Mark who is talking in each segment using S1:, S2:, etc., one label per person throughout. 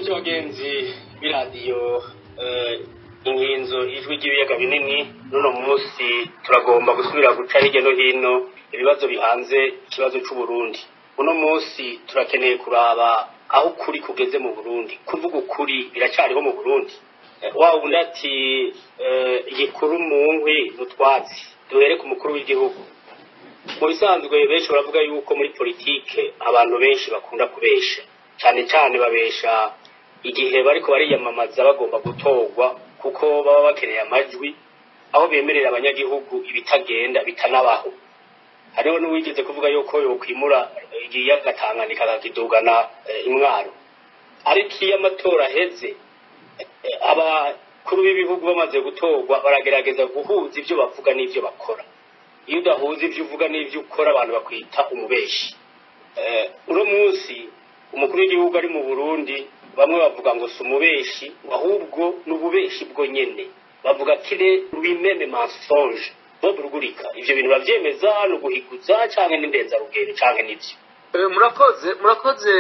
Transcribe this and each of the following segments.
S1: bakunzi bagenzi b'iradiyo inkinzo ijwi ry'ibiyaga binini n'uno munsi turagomba gusubira guca hirya no hino ibibazo bihanze ikibazo c'Uburundi. Uno munsi turakeneye kuraba aho ukuri kugeze mu Burundi. Kuvuga ukuri biracyariho mu Burundi. Wawundi ati igikuru mu nkwi n'utwatsi. Duhere ku mukuru w'igihugu. Mu bisanzwe benshi baravuga yuko muri politike abantu benshi bakunda kubesha. Cyane cyane babesha igihe bariko bariyamamaza bagomba gutorwa kuko baba bakeneye amajwi aho bemerera abanyagihugu ibitagenda bitanabaho. Hariho n'uwigeze kuvuga yuko yokwimura igiyaga Tanganyika akakidugana imwaro. Ariko iyo amatora aheze abakuru b'ibihugu bamaze gutorwa baragerageza guhuza ivyo bavuga n'ivyo bakora. Iyo udahuza ivyo uvuga n'ivyo ukora abantu bakwita umubeshi. Uno munsi umukuru w'igihugu ari mu Burundi bamwe bavuga ngo si umubeshi ahubwo n'ububeshi bwo nyene bavuga kire lui-même mensonge boburugurika. Ivyo bintu bavyemeza no guhiguza canke n'indenza rugero canke n'ivyo.
S2: Murakoze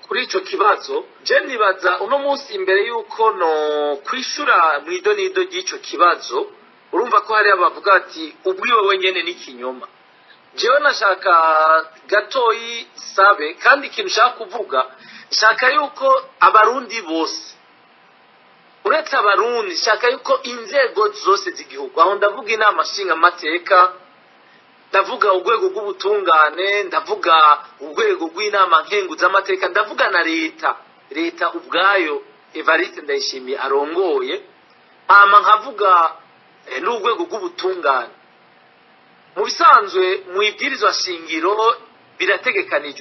S2: kuri ico kibazo. Je nibaza uno munsi imbere yuko no kwishura mwidonido ry'ico kibazo urumva ko hari abavuga ati ubwiwe wenyene n'ikinyoma. Jewe nashaka gatoyi sabe kandi ikintu ushaka kuvuga shaka yuko abarundi bose uretse abarundi shaka yuko inzego zose z'igihugu aho ndavuga inama nshinga amateka ndavuga urwego rw'ubutungane ndavuga urwego rw'inama nkenguza amateka ndavuga na leta ubwayo Evariste Ndayishimiye arongoye hama nkavuga n'urwego rw'ubutungane. Mu bisanzwe mu ibwirizwa shingiro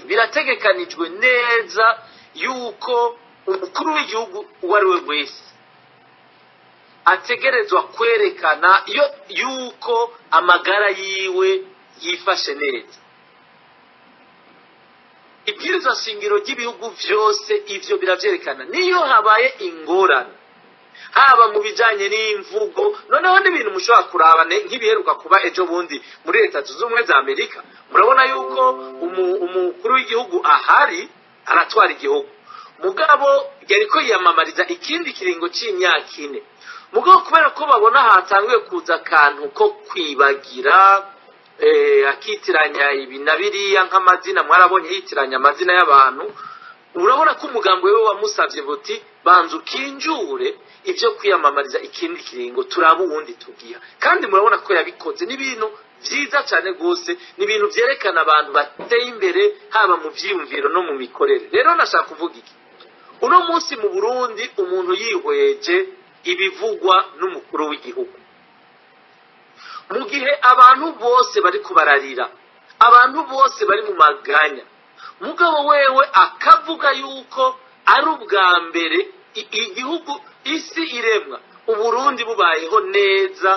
S2: birategekanijwe neza yuko umukuru w'igihugu uwo ari we wese ategerezwa kwerekana yuko amagara yiwe yifashe neza. Ibwirizwa shingiro ry'ibihugu vyose ivyo biravyerekana niyo habaye ingorane haba mu bijanye n'imvugo noneho n'ibintu mushobora kuraba nk'ibiheruka kuba ejo bundi muri leta zunze ubumwe za Amerika murabona yuko umukuru w'igihugu ahari aratwara igihugu mugabo yariko yiyamamariza ikindi kiringo c'imyaka 4 mugabo kubera ko babona hatanguye kuza akantu ko kwibagira akitiranya ibi na biriya nk'amazina mwarabonye yitiranya amazina y'abantu urabona ko umugambo wewe wamusavye buti banza ukinjure ivyo kwiyamamariza ikindi kiringo turaba ubundi tugiya kandi murabona ko yabikoze n'ibintu vyiza cyane gose n'ibintu vyerekana abantu bateye imbere haba mu vyiyumviro no mu mikorere. Rero nashaka kuvuga iki uno munsi mu Burundi umuntu yihweje ibivugwa n'umukuru w'igihugu mu gihe abantu bose bari kubararira abantu bose bari mu maganya mugabo wewe akavuga yuko ari ubwa mbere igihugu isi iremwa Uburundi bubayeho neza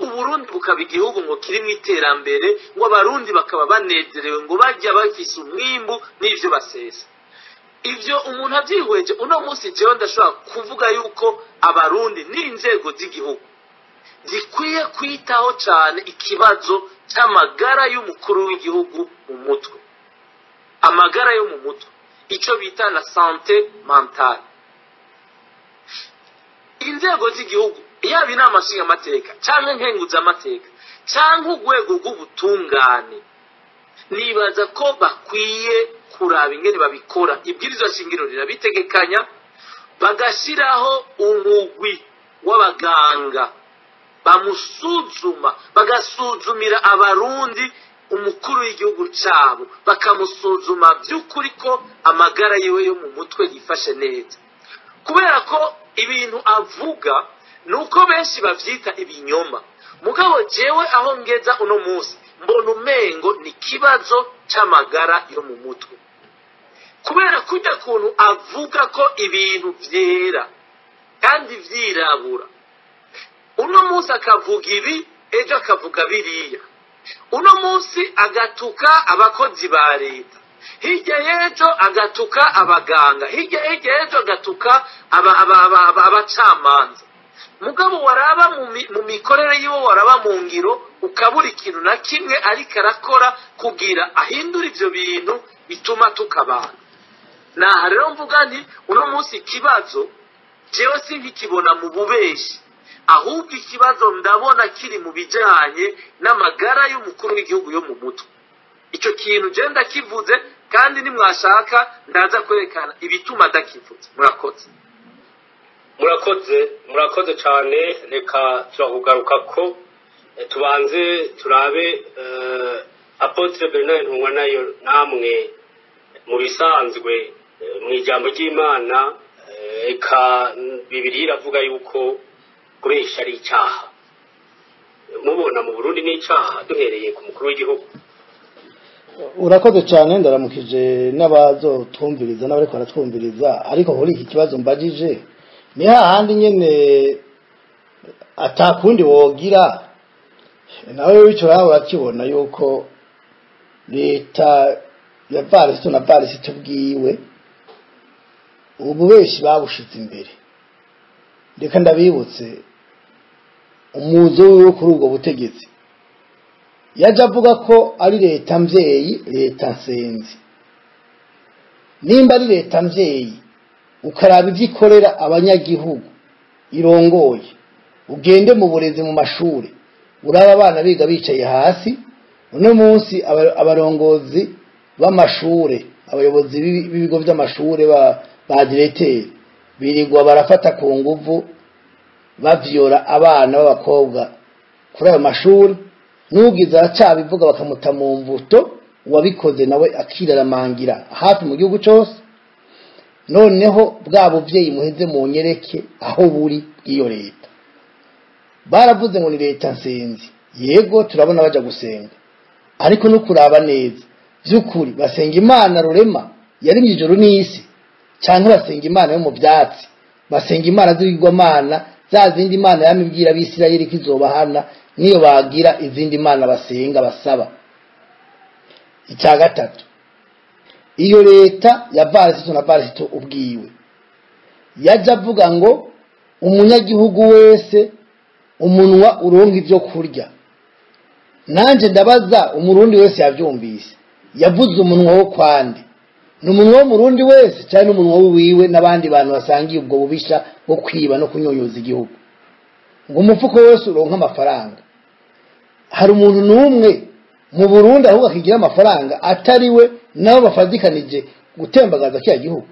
S2: Uburundi bukaba igihugu ngo kiri mu iterambere ngo abarundi bakaba banezerewe ngo bajya bafise umwimbu n'ivyo basesa. Ivyo umuntu avyihweje uno munsi jewe ndashobora kuvuga yuko abarundi n'inzego z'igihugu zikwiye kwitaho cyane ikibazo cy'amagara y'umukuru w'igihugu mu mutwe. Amagara yo mu mutwe ico bita la santé mentale. Inzego z'igihugu yaba inama nshinga amateka canke nkenguza amateka canke urwego rw'ubutungane nibaza ko bakwiye kuraba ingene babikora. Ibwirizwa shingiro rirabitegekanya bagashiraho umugwi w'abaganga bamusuzuma bagasuzumira abarundi umukuru w'igihugu cabo bakamusuzuma by'ukuri ko amagara yiwe yo mu mutwe yifashe neza kubera ko ibintu avuga nuko benshi bavyita ibinyoma mugabo jewe aho ngeza uno munsi mbona umengo ni kibazo c'amagara yo mu mutwe kubera kujya kuntu avuga ko ibintu vyera kandi vyirabura uno munsi akavuga ibi ejo akavuga biriya uno munsi agatuka abakozi ba leta hirya y'ejo agatuka abaganga hirya y'ejo agatuka abacamanza mugabo waraba mu mikorere yiwe waraba mu ngiro ukabura ikintu na kimwe ariko arakora kugira ahindura ivyo bintu bituma tukabana. naha rero mvuga nti uno munsi ikibazo jewe sinkikibona mu bubeshi, ahubwo ikibazo ndabona kiri mu bijanye n'amagara y'umukuru w'igihugu yo mu mutwe. Icyo kintu je ndakivuze, kandi nimwashaka ndaza kwerekana ibituma ndakivuze.
S1: murakoze cyane. Reka turakugaruka ko tubanze turabe Apotre Bernard Ntungwa nayo namwe mu bisanzwe mu ijambo ry'Imana eka Bibiliya iravuga yuko kubesha ari icyaha. Mubona mu Burundi ni icyaha duhereye ku mukuru w'igihugu?
S3: Urakoze cyane, ndaramukije n'abazotwumviriza n'abariko baratwumviriza. Ariko muri iki kibazo mbajije ni hahandi nyene atakundi wogira, nawe wico yawe urakibona yuko leta ya Varisito na Varisito bwiwe ubu benshi babushize imbere. Reka ndabibutse umuzo wiwe kuri ubwo butegetsi yaje avuga ko ari leta mvyeyi, leta nsenzi. Nimba ari leta mvyeyi ukaraba ivyikorera abanyagihugu irongoye, ugende mu burezi mu mashuri uraba abana biga bicaye hasi. Uno munsi abarongozi b'amashure, abayobozi b'ibigo by'amashure ba directeur birirwa barafata ku nguvu bavyora abana b'abakobwa kuri ayo mashuri. Nugize aracabivuga bakamuta mu mvuto, uwabikoze nawe akiraramangira hafi mu gihugu cyose. Noneho bwa buvyeyi muheze mu nyereke aho buri bw'iyo leta. Baravuze ngo ni leta nsenzi. Yego turabona baja gusenga, ariko no kuraba neza by'ukuri basenga Imana rurema yari mu ijoro n'isi, cyangwa basenga Imana yo mu byatsi, basenga Imana z'ibigwamana za zindi Imana yamibwira abisirayeli kizobahana niyo bagira izindi Mana basenga basaba. Icya gatatu, iyo leta ya Varisito na Varisito ubwiwe yaje avuga ngo umunyagihugu wese umunwa uronka ibyo kurya. Nanje ndabaza umurundi wese yavyumvise, yavuze umunwa wo kwande? Ni umunwa w'umurundi wese cyane umunwa wiwe n'abandi bantu basangiye ubwo bubisha bwo kwiba no kunyonyoza igihugu? Ngo umufuko wese uronka amafaranga. Hari umuntu n'umwe mu Burundi ahubwo akigira amafaranga atari we nabo bafadikanije gutembagaza kiya gihugu?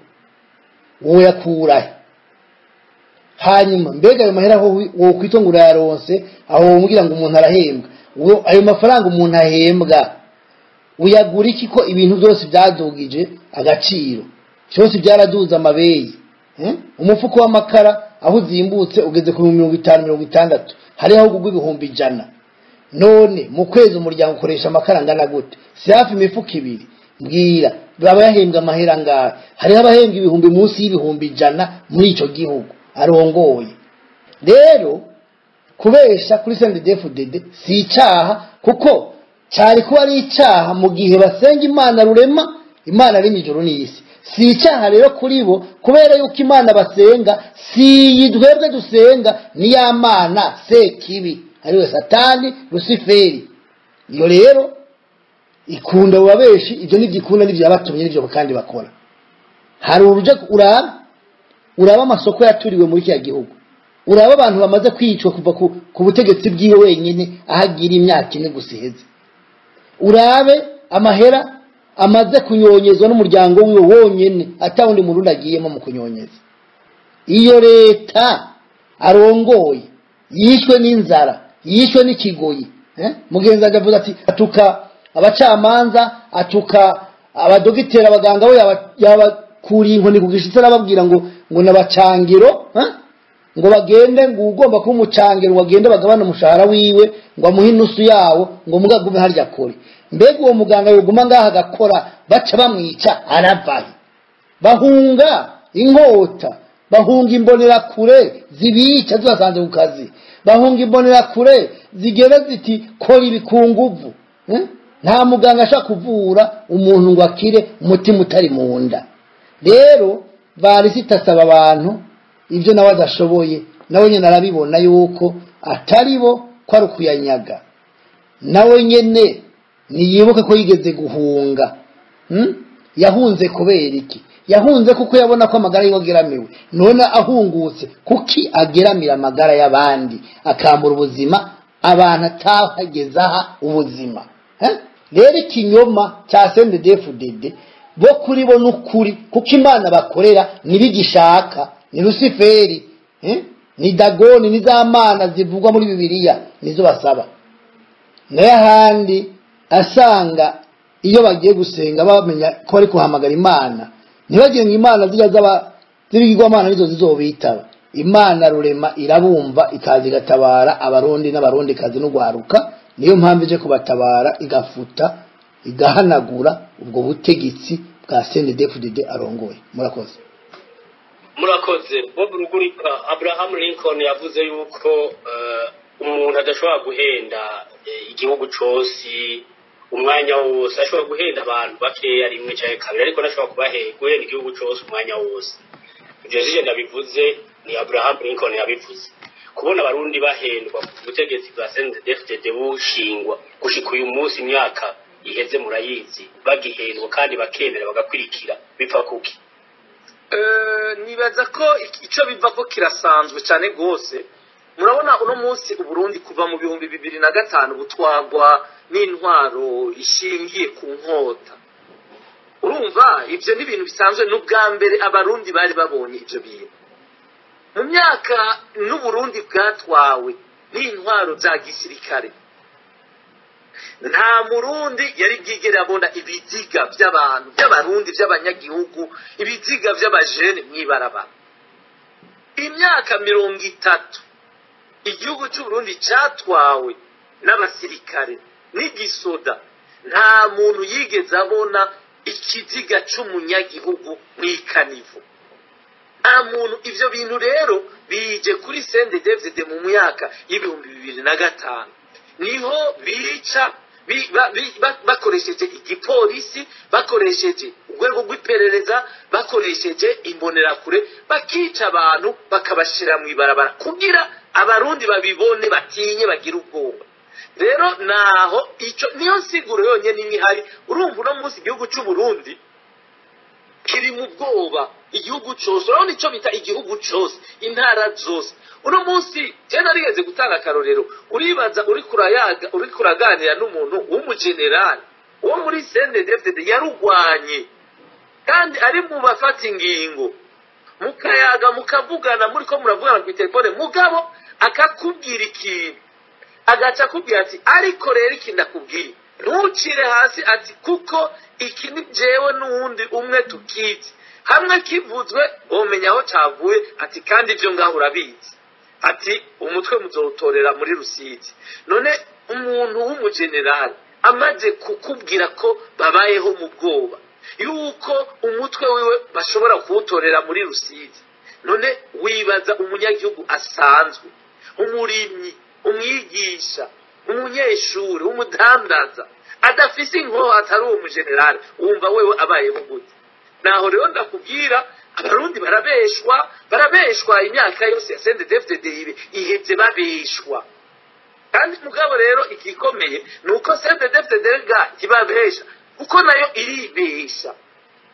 S3: Wowe yakurahe? Hanyuma mbega ayo mahera wo kwitongura yaronse aho umugira ngo umuntu arahembwa? Ayo mafaranga umuntu ahembwa uyagura iki ko ibintu byose byadugije agaciro, cyose byaraduza amabeyi? Umufuko w'amakara aho uzimbutse ugeze ku 50-60, hari aho kugwa 100. None mu kwezi umuryango ukoresha amakara ngana gute? Si hafi imifuko 2. Mbwira baba yahembwa amahera ngahe? Hari abahembwa 1000 munsi y'100 muri ico gihugu arongoye. Rero kubesha kuri CNDD-FDD si icyaha, kuko cyari kuba ari icyaha mu gihe basenga Imana rurema, Imana ari mu ijuru n'isi. Si icyaha rero kuri bo, kubera yuko Imana basenga si yidwebwe dusenga, ni ya Mana Sekibi ariwe Satani Luciferi. Iyo rero ikunda babeshi, ibyo n'ibyikunda n'ibyabatumye n'ibyo kandi bakora. Hari uruje uraba amasoko yaturiwe muri kiya gihugu, uraba abantu bamaze kwicwa kuva ku butegetsi bw'iwe wenyine ahagira imyaka 4 gusiheze. Urabe amahera amaze kunyonyezwa n'umuryango wiwe wonyene atawundi murundi agiyemo mu kunyonyeza. Iyo leta arongoye yishwe n'inzara, yishwe n'ikigoyi. Mugenzi avuga ati atuka abacamanza, atuka abadogiteri, abaganga we yabakuriye inkoni kugishitse arababwira ngo nabacangiro, ngo bagende ngo ugomba kuba umucangiro wagende bagabana umushahara wiwe ngo amuhe nusu yawo ngo mugagume harya kore. Mbega uwo muganga yoguma ngaha gakora baca bamwica aravaye. Bahunga inkota, bahunga imbonera kure zibica zibasanze ku kazi, bahunga imbonera kure zigera ziti kora ibikunguvu. Nta muganga ashaka kuvura umuntu ngo akire umutima utari mu nda. Rero Varisito asaba abantu ibyo nawe adashoboye, nawe nyene arabibona yuko atari bo ko ari kuyanyaga. Nawe nyene niyibuke ko yigeze guhunga. Yahunze kubera iki? yahunze kuko yabona ko amagara yiwe ageramiwe none ahungutse kuki ageramira amagara y'abandi akambura ubuzima abantu atahagezaha ubuzima rero ikinyoma cya CNDD-FDD bo kuri bo n'ukuri kuko imana bakorera nibigishaka ni Luciferi ni Dagoni ni za mana zivugwa muri Bibiliya nizo basaba n'ahandi asanga iyo bagiye gusenga bamenya ko ari kuhamagara imana ntibagire ngo imana zijya z'ibigirwamana nizo zizobitaba imana rurema irabumva ikaza igatabara abarundi n'abarundikazi n'ugwaruka niyo mpamvu ije kubatabara igafuta igahanagura ubwo butegetsi bwa CNDD-FDD arongoye.
S1: Murakoze Bob Rugurika. Abraham Lincoln yavuze yuko umuntu adashobora guhenda igihugu cyose umwanya wose, ashobora guhenda abantu bakeya rimwe cyangwa kabiri, ariko nashobora guhenda igihugu cyose umwanya wose. Ibyo zije ndabivuze ni Abraham Lincoln yabivuze. Kubona abarundi bahendwa ku butegetsi bwa CNDD-FDD bushingwa gushika uyu munsi imyaka iheze murayizi, bagihendwa kandi bakemera bagakurikira bipfa kuki?
S2: Nibaza ko icyo biva ko kirasanzwe cyane gose. Murabona uno munsi Uburundi kuva mu 2005 butwagwa n'intwaro ishingiye ku nkota. Urumva ibyo ni ibintu bisanzwe n'ubwa mbere abarundi bari babonye ibyo bintu. Mu myaka n'Uburundi bwatwawe n'intwaro za gisirikare, nta murundi yari bwigera abona ibiziga by'abantu by'abarundi by'abanyagihugu, ibiziga by'abajene mwibarabara. Imyaka 30 igihugu cy'Uburundi cyatwawe n'abasirikare n'igisoda, nta muntu yigeze abona ikiziga cy'umunyagihugu mw'ikanivu. Nta muntu. Ivyo bintu rero bije kuri CNDD-FDD mu myaka y'2005 niho bica bakoresheje igipolisi, bakoresheje urwego rw'iperereza, bakoresheje imbonerakure, bakica abantu bakabashira mu ibarabara kugira abarundi babibone batinye bagira ubwoba. Rero naho ico niyo nsiguro yonyene n'ihari. Urumva no munsi igihugu cy'Uburundi kiri mu bwoba, igihugu cyose, urabona icyo bita igihugu cyose, intara zose. Uno munsi cyane arigeze gutanga akarorero, uribaza uri kuraganira n'umuntu w'umugenerali wo muri CNDD-FDD yarugwanye kandi ari mu bafata ingingo, mukayaga mukavugana muri ko muravugana ku telefone, mugabo akakubwira ikintu agaca akubwira ati ariko rero iki ndakubwiye ntucire hasi, ati kuko iki ni jewe n'uwundi umwe tukizi, hamwe kivuzwe bomenya aho cavuye, ati kandi ibyo ngaho urabizi, ati umutwe muzotorera muri Rusizi. None umuntu w'umugenerali amaze kukubwira ko babayeho mu bwoba yuko umutwe wiwe bashobora kuwutorera muri Rusizi, none wibaza umunyagihugu asanzwe, umurimyi, umwigisha, umunyeshuri, umudandaza adafise inkoho atari uwo mugenerali, wumva wewe abayeho gute? Naho rero ndakubwira abarundi barabeshwa imyaka yose ya CNDD-FDD iheze babeshwa. Kandi mugabo rero ikikomeye nuko CNDD-FDD ibabesha kuko nayo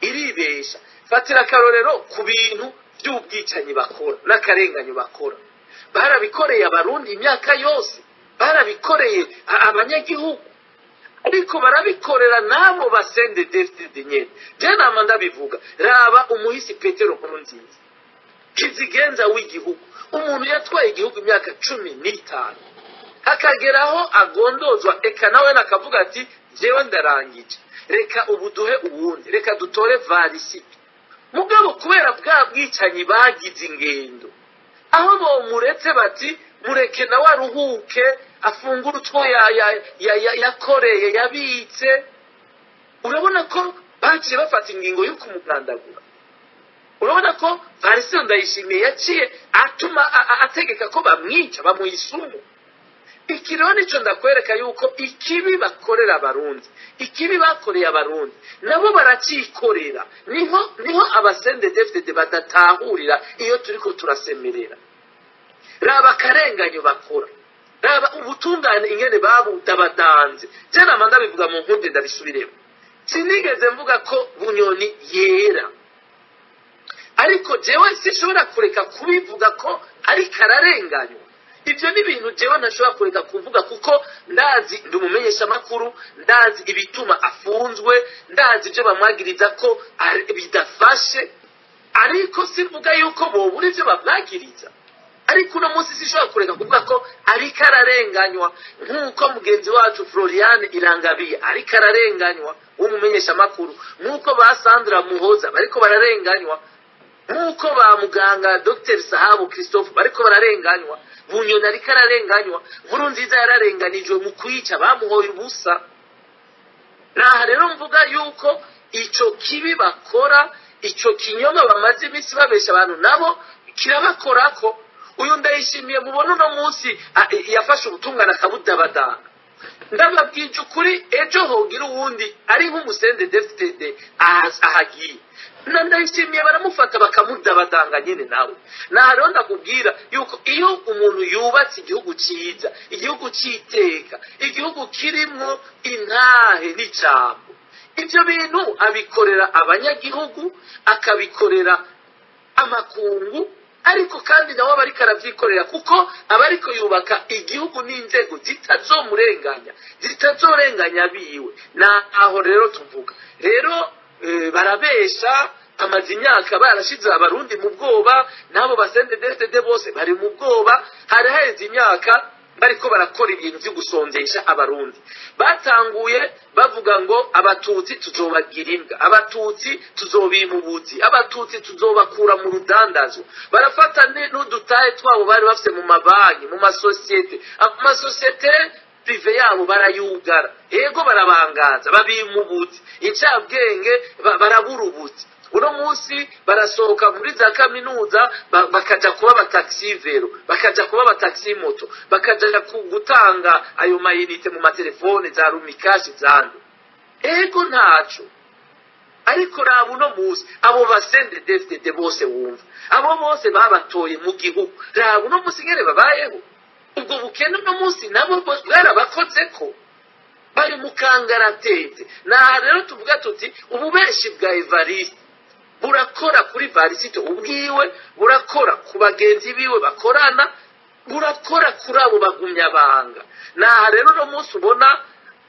S2: iribesha. Fatira akarorero ku bintu by'ubwicanyi bakora n'akarenganyo bakora. Barabikoreye abarundi imyaka yose, barabikoreye abanyagihugu, ariko barabikorera nabo ba CNDD-FDD nyene. Je nama ndabivuga, raba umuhisi Petero Nkurunziza, kizigenza w'igihugu, umuntu yatwaye igihugu imyaka 15, hakageraho agondozwa, eka nawe nakavuga ati jewe ndarangije, reka ubuduhe uwundi, reka dutore Varisipi. Mugabo kubera bwa bwicanyi bagize ingendo, aho bo muretse bati mureke nawe aruhuke afungura utwo yakoreye yabitse, urabona ko baciye bafata ingingo yo kumugandagura. Urabona ko Varisipi Ndayishimiye yaciye atuma ategeka ko bamwica, bamuyisumu. Ikiro nico ndakwereka yuko ikibi bakorera abarundi, ikibi bakoreye abarundi nabo baracikorera. Niho abasendedefite badatahurira iyo turiko turasemerera. Raba karenganyo bakora, raba ubutungane ingene babudabadanze. Je namanda bivuga mu nkunde ndabisubiremo. Sinigeze mvuga ko Bunyoni yera, ariko jewe sinshobora kureka kubivuga ko ari kararenganywa. Ibyo ni ibintu jewe ntashobora kureka kuvuga kuko ndazi ndi umumenyesha makuru, ndazi ibituma afunzwe, ndazi ibyo bamwagiriza ko bidafashe, ariko sivuga yuko bobura ibyo bamwagiriza. Ariko uno munsi sinshobora kureka kuvuga ko ari kararenganywa nk'uko mugenzi wacu Floriane Irangabiye ari kararenganywa w'umumenyesha makuru, nk'uko ba Sandra Muhoza bariko bararenganywa, nk'uko ba muganga Dr Sahabu Christophe bariko bararenganywa, Bunyoni ariko ararenganywa, Nkurunziza yararenganijwe mu kwica bamuhoye ubusa. Naha rero mvuga yuko ico kibi bakora, ico kinyoma bamaze iminsi babesha abantu nabo kirabakorako. Uyu Ndayishimiye mubona uno munsi yafashe ubutungane akabudabadanga. Ndababwije ukuri ejo hogira uwundi ari nk'umusende DFDD ahagiye, Ndayishimiye baramufata bakamudabadanga nyene nawe. Naha rero ndakubwira yuko iyo umuntu yubatse igihugu ciza, igihugu citeka, igihugu kirimwo intahe n'icambo, ivyo bintu abikorera abanyagihugu, akabikorera amakungu, ariko kandi nawe bariko aravyikorera kuko abariko yubaka igihugu n'inzego zitazomurenganya, zitazorenganya biwe. Aho rero tuvuga rero barabesha, amaze imyaka barashize abarundi mu bwoba, nabo basende DFDD bose bari mu bwoba. Hari haheze imyaka bariko barakora ibintu byo gusonzesha abarundi. Batanguye bavuga ngo abatutsi tuzobagira imbwa, abatutsi tuzobimubuzi, abatutsi tuzobakura mu rudandazo. Barafata n'udutahe twabo bari bafite mu mabanki, mu masosiyete, amasosiyete prive yabo barayugara, ego barabangaza, babimubuzi, incabwenge baraburubuzi. Uno munsi barasohoka muri za kaminuza bakaja kuba abataxi vero, bakaja kuba abataxi moto, bakaja gutanga ayo mayinite mu matelefone za rumikashi zando. Ego ntaco. Ariko rabo uno munsi abo basende DFDD bose wumva, abo bose babatoye mu gihugu, rabo uno munsi ngere babayeho. Ubwo bukene uno munsi nabo bwarabakozeko, bari mu kangaratete. Naha rero tuvuga tuti ububeshi bwa Evariste burakora kuri Varisito ubwiwe, burakora ku bagenzi biwe bakorana, burakora kuri abo bagumya banga. Naha rero no munsi ubona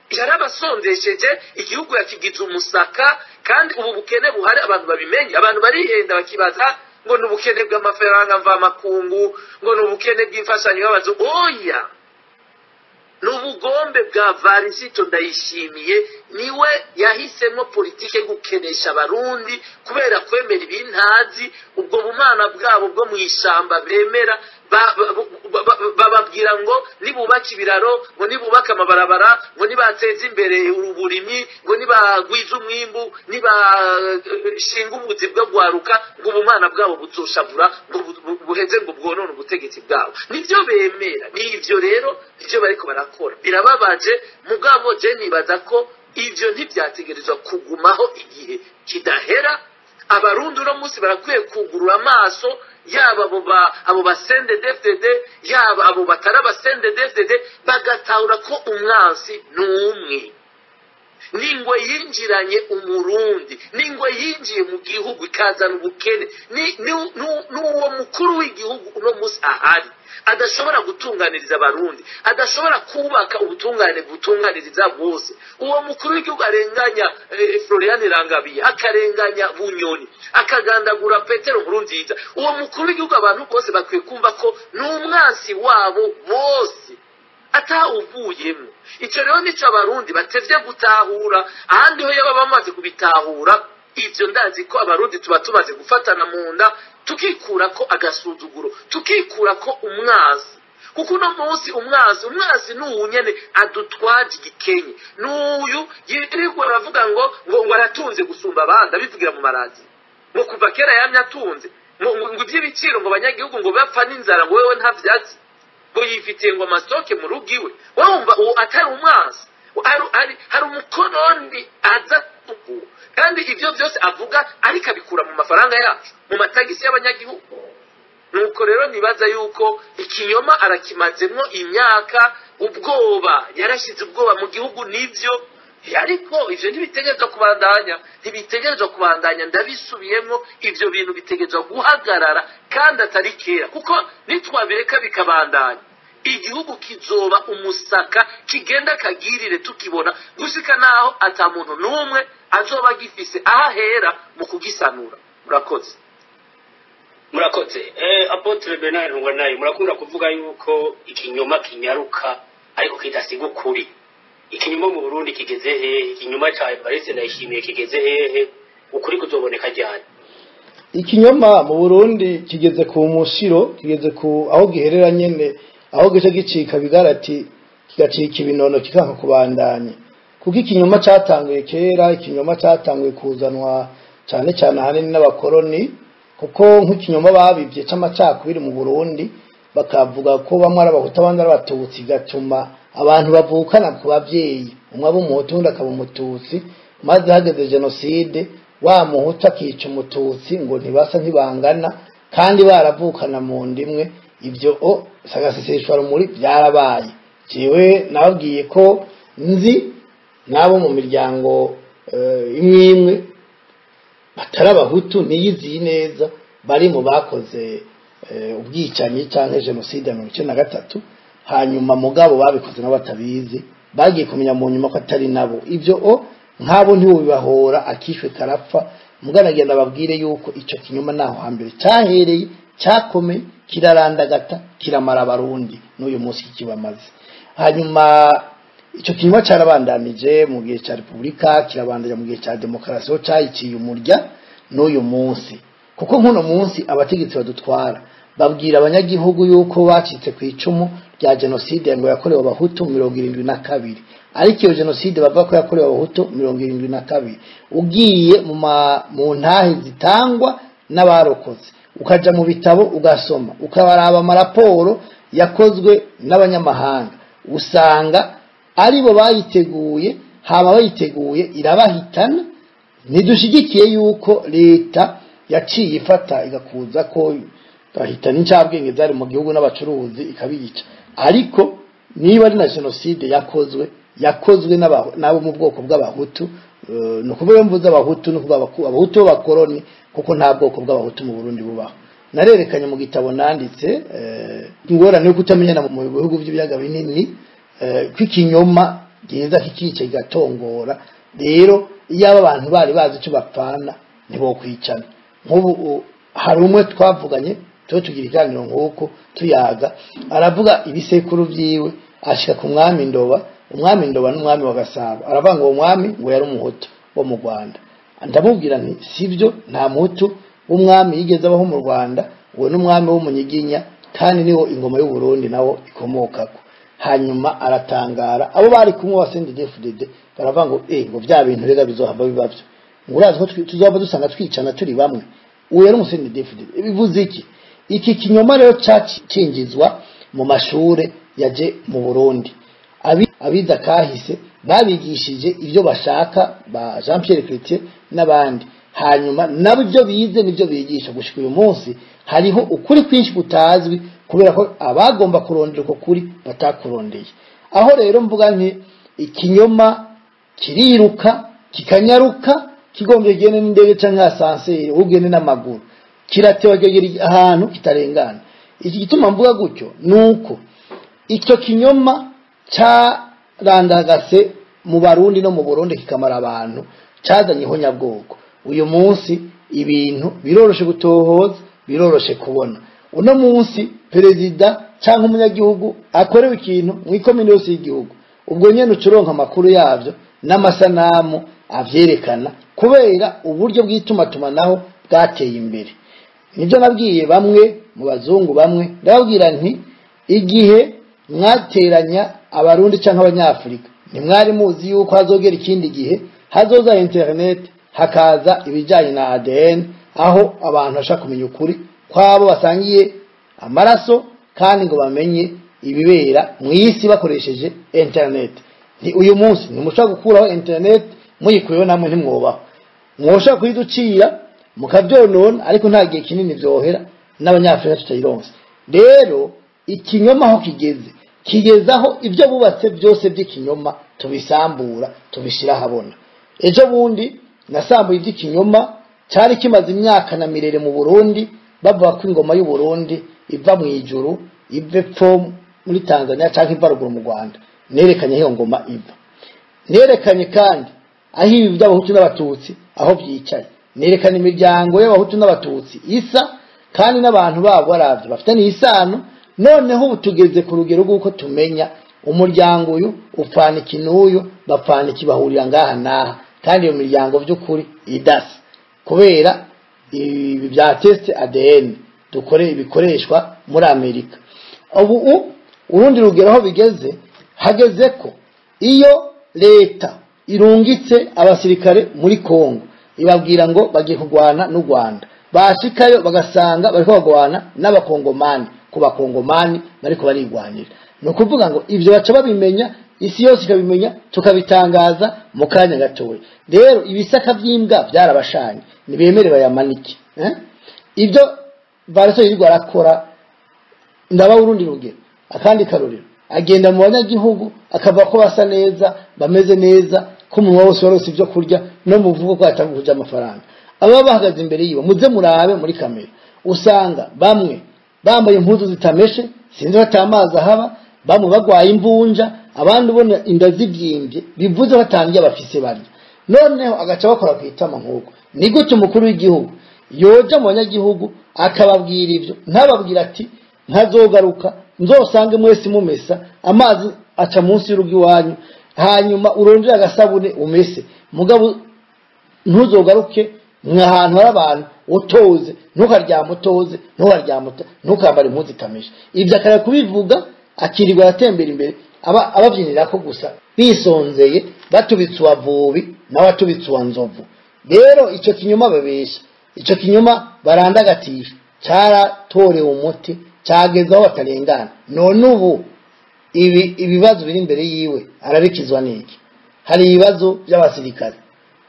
S2: yarabasondesheje, igihugu yakigize umusaka, kandi ubu bukene buhari abantu babimenye. Abantu barihenda bakibaza ngo n'ubukene bw'amafaranga mva makungu, ngo n'ubukene bw'imfashanyo y'abazo. Oya, n'ubugombe bwa Varisito Ndayishimiye, niwe yahisemo politike gukenesha abarundi kubera kwemera ibintazi. Ubwo bumana bwabo bwo mu ishamba bemera, bababwira ngo nibubaka ibiraro, ngo nibubaka amabarabara, ngo nibateze imbere uburimyi, ngo nibagwiza umwimbu, nibashinga ubuzi bwo gwaruka, ngo ubumana bwabo buzoshavura, ngo buheze ngo bwonone ubutegetsi bwabo. Nivyo bemera, nivyo rero ivyo bariko barakora. Birababaje mugabo je nibaza ko ivyo ntivyategerezwa kugumaho igihe kidahera. Abarundi uno munsi barakwiye kugurura amaso, yaba abo basende DFDD, yaba abo batarabasende DFDD, bagatahura ko umwansi n'umwe. Ningwe yinjiranye umurundi, ningwe yinjiye mu gihugu ikazana ubukene, n'uwo mukuru w'igihugu uno munsi ahari adashobora gutunganiriza abarundi, adashobora kubaka ubutungane butunganiriza bose. Uwo mukuru w'igihugu arenganya Floriane Irangabiye, akarenganya Bunyoni, akagandagura Petero Nkurunziza. Uwo mukuru w'igihugu abantu bose bakwiye kumva ko n'umwansi wabo bose atawuvuyemo. Ico rero nico abarundi batevye gutahura, ahandi ho yaba bamaze kubitahura. Ivyo ndazi ko abarundi tuba tumaze gufatana mu nda, tukikura ko agasuzuguro, tukikura ko umwansi. Kuko uno munsi umwansi n'uwu nyene adutwaje igikenye, n'uyu yirirwa aravuga ngo aratunze gusumba abandi, abivugira mu marazi. Ngo kuva kera yamye atunze, ngo ivy'ibiciro ngo abanyagihugu ngo bapfa n'inzara, ngo wewe ntavyazi, ngo yifitiye ngo amastoke mu rugo iwe. Wumva uwo atari umwansi, hari umukoroni aza kugu, kandi ivyo byose avuga ariko abikura mu mafaranga yacu, mu matagisi y'abanyagihugu. Nuko rero nibaza yuko ikinyoma arakimazemwo imyaka, ubwoba yarashize ubwoba mu gihugu. Nivyo ariko ivyo ntibitegerezwa kubandanya ndabisubiyemo ivyo bintu bitegerezwa guhagarara kandi atari kera kuko nitwabireka bikabandanya igihugu kizoba umusaka kigenda kagirire tukibona gushika naho ata muntu n'umwe azoba gifise ahahera mu kugisanura.
S1: Murakoze Apotre Bernard Ntungwanayo murakunda kuvuga yuko ikinyoma kinyaruka ariko kidasiga ukuri. Ikinyoma mu Burundi kigeze hehe? Ikinyoma ca Evariste Ndayishimiye kigeze hehe? Ukuri kuzoboneka ryari?
S3: Ikinyoma mu Burundi kigeze ku mushiro, kigeze ku aho giherera nyene, aho gice gicika bigarati kigacika ibinono kikanka kubandanya. Kuko ikinyoma cyatanguye kera, ikinyoma cyatanguye kuzanwa cyane cyane hanini n'abakoroni, kuko nk'ikinyoma babivye c'amacakubiri mu Burundi bakavuga ko bamwe ari abahuta abandi ari abatutsi, gatuma abantu bavukana ku bavyeyi, umwe abo umuhutu undi akaba umututsi, maze hageze genocide wa muhutu akica umututsi ngo ntibasa ntibangana kandi baravukana mu ndimwe. Ibyo sagaseseshwa muri byarabaye. Jewe nabwiye ko nzi nabo mu miryango imwe batari abahutu niyizi neza bari mu bakoze ubwicanyi cyangwa genocide ya 1993, hanyuma mugabo babikoze nabo batabizi bagiye kumenya mu nyuma ko atari nabo. Ibyo nkabo ntiwo bibahora akishwe karapfa. Muganagenda babwire yuko ico kinyoma naho hambere cyahereye cyakomeye kirarandagata kiramara abarundi n'uyu munsi kibamaze. Hanyuma ico kinyoma carabandanije mu gihe ca Republika, kirabandanya mu gihe ca demokarasi ho cyayiciye umurya n'uyu munsi, kuko nkuno munsi abategetsi badutwara babwira abanyagihugu yuko bacitse ku icumu rya genocide ngo yakorewe abahutu 72, ariko iyo genocide bavuga ko yakorewe abahutu 72 ugiye mu ntahe zitangwa n'abarokoze, ukaja mu bitabo ugasoma ukabaraba amaraporo yakozwe n'abanyamahanga, usanga aribo bayiteguye, haba bayiteguye irabahitana. Nidushigikiye yuko leta yaciye ifata igakuza ko bahitana incabwenge zari mu gihugu n'abacuruzi ikabica, ariko niba ari na genocide yakozwe n'abo mu bwoko bw'abahutu, no kuvuga mvuze abahutu no kuvuga abahutu b'abakoroni, kuko nta bwoko bw'abahutu mu Burundi bubaho. Narerekanye mu gitabo nanditse ingorane yo kutamenya mu bihugu by'ibiyaga binini kwikinyoma giza kikice gatongora. Rero iyo abantu bari bazi cyo bapfana nibo kwicana. Nk'ubu hari umwe twavuganye tugira iganiro nk'uko tuyaga, aravuga ibisekuru byiwe ashika ku mwami Ndoba. Umwami Ndoba n'umwami wa Gasabo, aravuga ngo umwami ngo yari umuhutu wo mu Rwanda. Ndamubwira nti sivyo, nta muhutu w'umwami yigeze abaho mu Rwanda, uwo n'umwami wo Munyiginya kandi niho ingoma y'u Burundi nawo ikomokako. Hanyuma aratangara, abo bari kumwe wa CNDD-FDD baravuga ngo ngo bya bintu rega bizohava bibavyo, ngurazi ko tuzoba dusanga twicana turi bamwe. Uwo yari CNDD-FDD. Bivuze iki? Iki kinyoma rero cyacingizwa mu mashure yaje mu Burundi. Abiza kahise babigishije ibyo bashaka ba Jean Pierre Chrétien n'abandi, hanyuma nabo ibyo bize nibyo bigisha gushika uyu munsi. Hariho ukuri kwinshi kutazwi kubera ko abagomba kurondera uko kuri batakurondeye. Aho rero mvuga nti ikinyoma kiriruka kikanyaruka, kigombye gene n'indege canke asanseri ugene n'amaguru, kiratewa gegera ahantu kitarengana. Iki gituma mvuga gutyo nuko icyo kinyoma cyarandagase mu Barundi no mu Burundi kikamara abantu, cyazanye ihonyabwoko. Uyu munsi ibintu biroroshe gutohoza, biroroshe kubona. Uno munsi perezida cyangwa umunyagihugu akorewe ikintu mu ikomine yose y'igihugu, ubwo nyene ucuronka amakuru yavyo n'amasanamu avyerekana, kubera uburyo bw'itumatumanaho bwateye imbere. Nibyo nabwiye bamwe mu bazungu, bamwe ndababwira nti igihe mwateranya abarundi cyangwa abanyafrika ntimwari muzi yuko hazogera ikindi gihe hazoza internet, hakaza ibijyanye na ADN, aho abantu bashaka kumenya ukuri kwabo basangiye amaraso kandi ngo bamenye ibibera mu isi bakoresheje internet. Uyu munsi ntimushaka gukuraho internet muyikuyeho namwe ntimwobaho, mwoshaka kuyiducira mukabyonona, ariko nta gihe kinini byohera n'abanyafrika tutayironse. Rero ikinyoma aho kigeze kigezaho ibyo bubatse byose by'ikinyoma tubisambura tubishira habona. Ejo bundi nasambuye iby'ikinyoma cyari kimaze imyaka na mirere mu Burundi, bavuga ko ingoma y'u Burundi iva mu ijuru ive pfo muri Tanzania cyangwa iva ruguru mu Rwanda. Nerekanye iyo ngoma iva, nerekanye kandi aho ibi by'abahutu n'abatutsi aho byicaye, nerekana imiryango y'abahutu n'abatutsi isa kandi n'abantu babo baravye bafitanye isano. Noneho ubu tugeze ku rugero rw'uko tumenya umuryango uyu upfana ikinuyo bapfana ikibahurira ngaha naha, kandi iyo miryango by'ukuri idasa kubera ibi bya test ADN dukore ibikoreshwa muri Amerika. Ubu urundi rugero aho bigeze, hageze ko iyo leta irungitse abasirikare muri Kongo ibabwira ngo bagiye kurwana n'u Rwanda, bashikayo bagasanga bariko bagwana n'abakongomani, ku bakongomani bariko barigwanira. No kuvuga ngo ivyo baca babimenya, isi yose ikabimenya, tukabitangaza mu kanya gatoya. Rero ibisaka by'imbwa byarabashanye, nibemere bayamanike. Ibyo baraso yirirwa arakora. Ndaba urundi rugero, akandi karorero, agenda mu banyagihugu akava ko basa neza, bameze neza, ko umuntu wose warose ibyo kurya no muvuga ko atanguje amafaranga. Aba bahagaze imbere yiwe, muze murabe muri kamera, usanga bamwe bambaye impuzu zitameshe, sinzi batamaza haba, bamwe bagwaye imvunja, abandi ubona inda zibyimbye, bivuze batangiye bafise bari. Noneho agaca bakora kwitama nk'uko. Ni gute umukuru w'igihugu yoja mu banyagihugu akababwira ivyo, ntababwira ati ntazogaruka, nzosange mwese mumesa, amazi aca munsi y'urugi iwanyu, hanyuma urondera agasabune umese, mugabo ntuzogaruke nk'ahantu hari abantu utoze, ntukaryama utoze, ntukambara impuzu itameshe. Ibyo akara kubivuga akirirwa aratembera imbere ababyinira ko gusa bisonzeye, batubitse uwavubi n'abatubitse uwanzovu. Rero icyo kinyoma babesha, icyo kinyoma barandagatisha, cyaratorewe umuti, cyageze aho batarengana. None ubu ibibazo biri imbere yiwe arabikizwa n'iki? Hari ibibazo by'abasirikare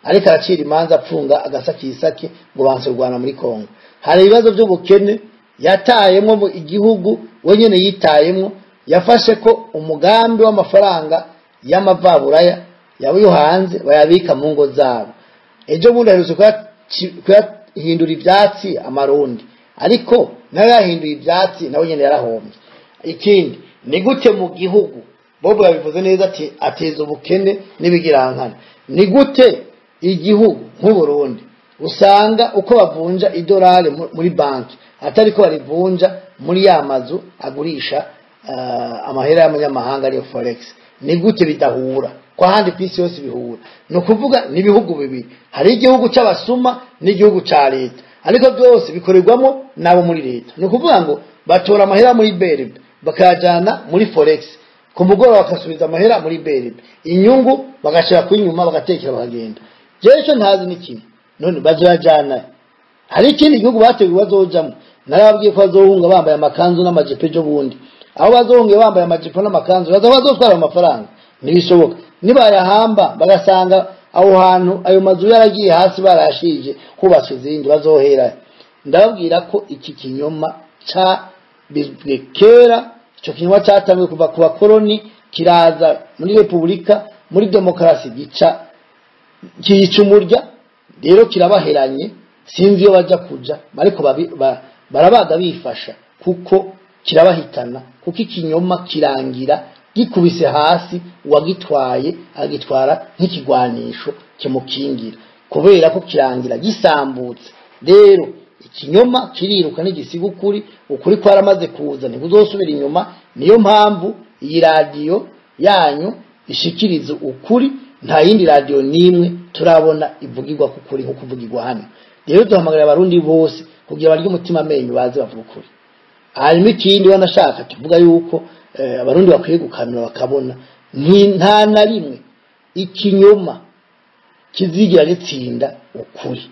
S3: ariko aracira imanza apfunga agasakisake ngo banse Rwanda muri Kongo. Hari ibibazo by'ubukene yatayemo mu igihugu wenyene yitayemo, yafashe ko umugambi w'amafaranga y'amavaburaya yabuyo hanze bayabika mu ngo zabo. Ejo bundi aherutse kuyahindura ibyatsi amarundi, ariko nawe yahinduye ibyatsi nawe nyene yarahombye. Ikindi ni gute mu gihugu bobo yabivuze neza ati ateza ubukene n'ibigirankana. Ni gute igihugu nk'u Burundi usanga uko bavunja idolari muri banki atari ko barivunja muri ya mazu agurisha amahera y'amanyamahanga ariyo forex? Ni gute bidahura kwa handi kwisi yose bihura? No kuvuga ni bihugu bibiri, hari igihugu cy'abasuma n'igihugu ca leta, ariko byose bikorerwamo nabo muri leta. No kuvuga ngo batora amahera muri BRB bakajana muri forex, ku mugoroba bakasubiza amahera muri BRB, inyungu bagashira ku inyuma bagatekera bakagenda. Jeje ntazi n'ikindi, none bazojana hari ikindi gihugu bateguye bazojamo. Narababwiye ko bazohunga bambaye amakanzu n'amajipo ejo bundi, aho bazohunga bambaye amajipo n'amakanzu bazotwara amafaranga nibishoboka. Nibayahamba bagasanga aho hantu ayo mazu yaragiye hasi barashije kubasha izindi bazohera. Ndababwira ko iki kinyoma ca bizwekera, ico kinyoma cyatangiye kuva ku bakoloni kiraza muri Republika, muri demokarasi gica umurya. Rero kirabaheranye, sinzi iyo baja kuja, ariko barabaga bifasha kuko kirabahitana, kuko ikinyoma kirangira gikubise hasi uwagitwaye agitwara nk'ikigwanisho kimukingira, kubera ko kirangira gisambutse. Rero ikinyoma kiriruka n'igisiga ukuri kwaramaze kuza ntibuzosubira inyuma. Niyo mpamvu iyi radio yanyu ishikiriza ukuri, nta yindi radio nimwe turabona ivugirwa kukuri nko kuvugirwa hano. Rero duhamagarira abarundi bose kugira barya umutima amenyo baze bavuga ukuri. Hanyuma ikindi wanashaka tuvuga yuko abarundi bakwiye gukamira bakabona nta na rimwe ikinyoma kizigira gitsinda ukuri.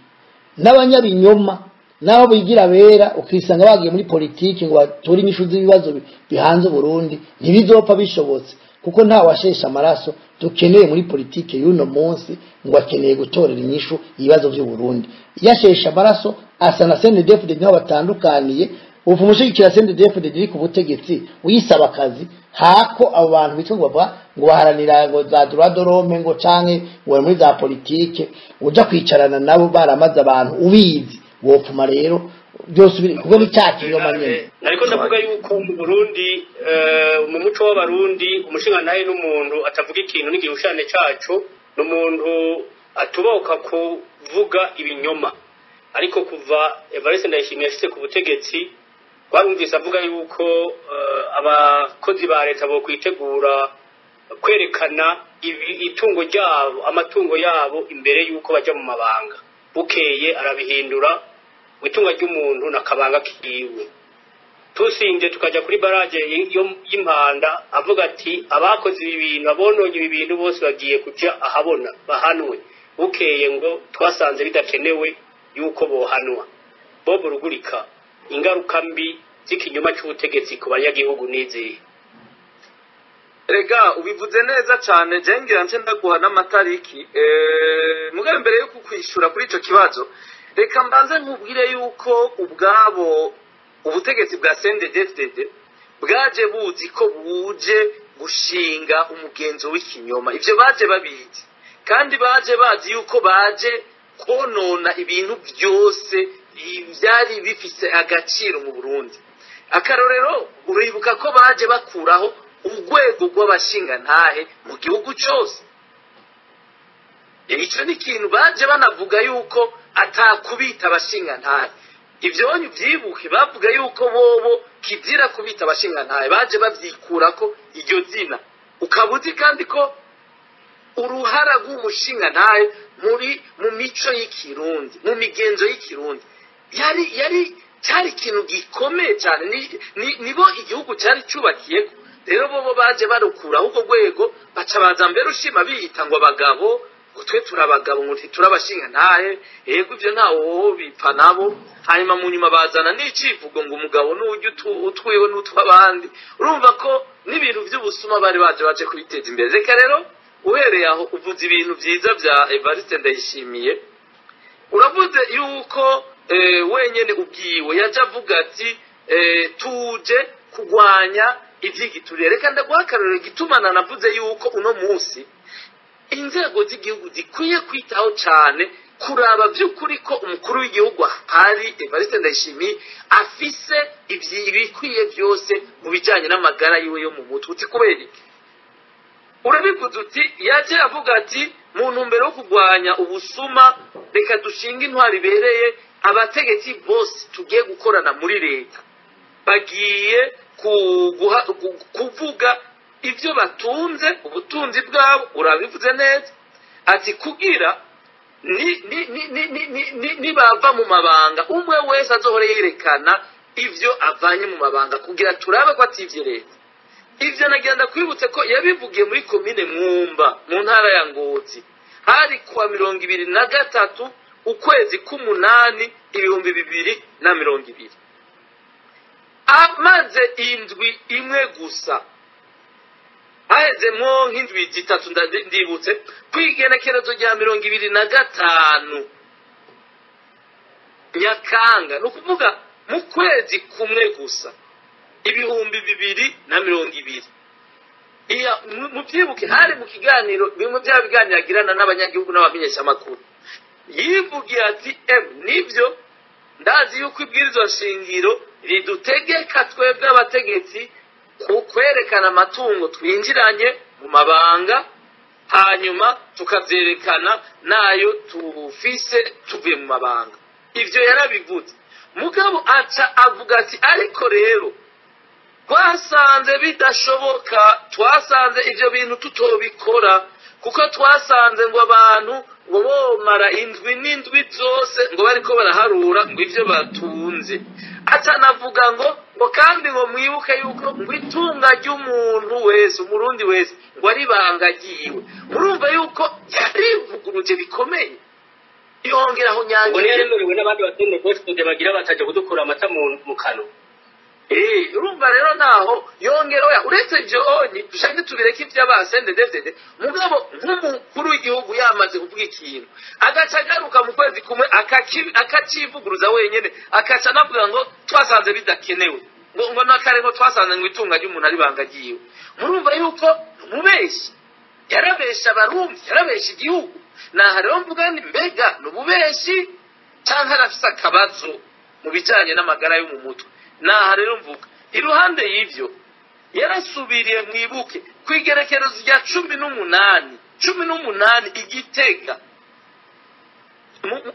S3: N'abanyabinyoma nabo bigira bera ukisanga bagiye muri politiki ngo batore inyishu z'ibibazo bihanze Burundi, ntibizopfa bishobotse, kuko nta washesha amaraso dukeneye muri politiki y'uno munsi ngo akeneye gutorera inyishu ibibazo by'u Burundi. Yashesha amaraso asa na CNDF-FDD nabo batandukaniye ubu umushigikira CNDD-FDD iri ku butegetsi wisaba akazi hako abo bantu bitwa ngo baharanira ngo za droit de l'homme ngo canke ngo muri za politique uja kwicarana nabo baramaze abantu ubizi wopfuma rero byose kuko ni cyakiro manyene
S1: nariko ndavuga yuko mu Burundi mu muco w'abarundi umushingantahe n'umuntu atavuga ikintu n'igihushane cacu n'umuntu atuboka kuvuga ibinyoma ariko kuva Evariste Ndayishimiye yashitse ku butegetsi barumvise avuga yuko abakozi ba leta bo kwitegura kwerekana itungo ryabo amatungo yabo imbere yuko baja mu mabanga bukeye arabihindura itunga ry'umuntu nakabanga kiwe tusinje tukaja kuri baraje y'impanda avuga ati abakoze ibi bintu abononye ibi bintu bose bagiye kuja ahabona bahanwe bukeye ngo twasanze bidakenewe yuko bohanwa Bob Rugurika ingaruka mbi z'ikinyoma cy'ubutegetsi ku banyagihugu nizihe
S2: Rega ubivuze neza cyane jengira nce ndaguha n'amatariki mugabe mbere yo kukwishura kuri ico kibazo reka mbanze nkubwire yuko ubwabo ubutegetsi bwa CNDD-FDD bwaje buzi ko buje gushinga umugenzo w'ikinyoma ivyo baje babizi kandi baje bazi yuko baje konona ibintu byose byari bifise agaciro mu Burundi akarorero uribuka ko baje bakuraho urwego rw'abashinga ntahe mu gihugu cyose icyo ni ikintu baje banavuga yuko atakubita abashinga ntahe ibyo bonye byibuke bavuga yuko bobo kizira kubita abashinga ntahe baje bavyikura ko iryo zina ukabuzi kandi ko uruhara rw'umushinga ntahe mu mico y'ikirundi mu migenzo y'ikirundi yari cyari ikintu gikomeye cyane nibo igihugu cyari cyubakiye rero bobo baje barukura ahubwo rwego baca baza mbere ushima biyita ngo abagabo twe turabagabo ngo turabashinga ntahe yego ivyo ntawo bipfa nabo hanyuma mu nyuma bazana n'icivugo ngo umugabo n'ujye utwiwe n'utwabandi urumva ko n'ibintu by'ubusuma bari baje kubiteza imbere reka rero uhereye aho uvuze ibintu byiza bya Evariste Ndayishimiye uravuze yuko wenyene ubwiwe yaje avuga ati tuje kugwanya ivyigiturire reka ndaguhakarira gitumana navuze yuko uno munsi inzego z'igihugu zikwiye kwitaho cyane kuraba by'ukuri ko umukuru w'igihugu hari Evariste Ndayishimiye afise ibikwiye byose mu bijanye n'amagara yiwe yo mu mutwe uti kubera iki urabivuze uti yaje avuga ati mu ntumbero yo kugwanya ubusuma reka dushinga intwari bereye abategetsi bose tugiye gukorana muri leta bagiye kuvuga ibyo batunze ubutunzi bwabo urabivuze neza ati kugira nibava mu mabanga umwe wese azohora yerekana ibyo avanye mu mabanga kugira turabe ko ativye leta ivyo nagenda kwibutse ko yabivugiye muri komine Mwumba mu ntara ya Ngozi hari kwa 2023 ukwezi k'umunani 2020 amaze indwi imwe gusa ahezemo nk'indwi zitatu ndibutse kwigenekerezo rya 2025 Nyakanga no kuvuga mu kwezi kumwe gusa 2020 iya mubyibuke hari mu kiganiro bimwe bya biganiro agirana n'abanyagihugu n'abamenyesha makuru yivugiye ati nivyo ndazi yuko ibwirizwa shingiro ridutegeka twebwe abategetsi kwerekana amatungo twinjiranye mu mabanga hanyuma tukavyerekana nayo tufise tuvuye mu mabanga ivyo yarabivuze mugabo aca avuga ati ariko rero twasanze bidashoboka twasanze ivyo bintu tutobikora kuko twasanze ngo abantu ngo bomara indwi n'indwi zose ngo bariko baraharura ngo ivyo batunze atanavuga ngo kandi ngo mwibuke yuko ngo itunga ry'umuntu wese umurundi wese ngo ari bangagiwe murumva yuko yarivuguruje bikomeye yongeraho nyange
S1: ngo neremerewe n'abandi batende bose bagira bataje kudukura amata mu kano
S2: urumva rero naho yongerewe uretse ibyo dushaka tubireke iby'abasende David mugabo nk'umukuru w'igihugu yamaze kuvuga ikintu agaca agaruka mu kwezi kumwe akacivuguruza wenyene akaca navuga ngo twasanze bidakenewe ngo nakare ngo twasanze ngo itunga ry'umuntu ari bangagiwe murumva yuko mubeshi yarabesha abarundi yarabesha igihugu naha rero mvuga ni mbega n'ububeshi cyangwa arafise akabazo mu bijanye n'amagara yo mu mutwe naha rero mvuga iruhande y'ivyo yarasubiriye mwibuke kwigerekerezo rya 18 Igitega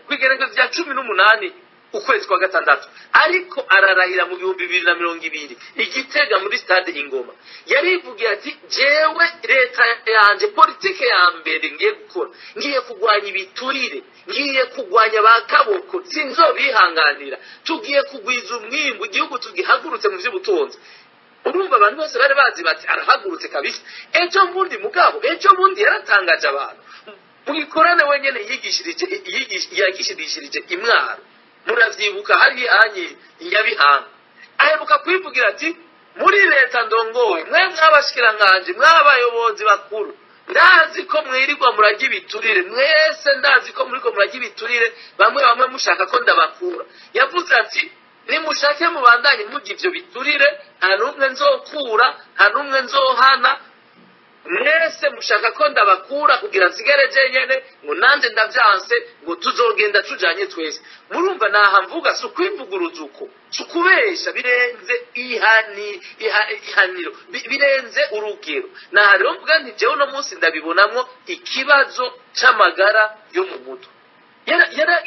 S2: kwigerekerezo rya 18 ukwezi kwa gatandatu ariko ararahira mu 2020 Igitega muri stade Ingoma yarivugiye ati jewe leta yanje politike ya mbere ngiye gukora ngiye kugwanya ibiturire ngiye kugwanya bakaboko sinzobihanganira tugiye kugwiza umwimbu igihugu tugihagurutse mu by'ubutunzi urumva abantu bose bari bazi bati arahagurutse kabisa ejo bundi yaratangaje abantu mugikorane wenyene yigishirije imwaro muravyibuka hari anyi Nyabihanga aheruka kwivugira ati muri leta ndongowe mwe mw'abashikiranganje mw'abayobozi bakuru ndazi ko mwirirwa murajya ibiturire mwese ndazi ko muriko murajya ibiturire bamwe mushaka ko ndabakura yavuze ati nimushake mubandanye mujya ivyo biturire nta numwe nzokura nta numwe nzohana mwese mushaka ko ndabakura kugira nsigare jenyene ngo nanje ndavyanse ngo tuzogenda tujanye twese murumva naha mvuga sukwivuguruza uko sukubesha birenze ihaniro birenze urugero naha rero mvuga nti jewe no munsi ndabibonamwo ikibazo c'amagara yo mu mutwe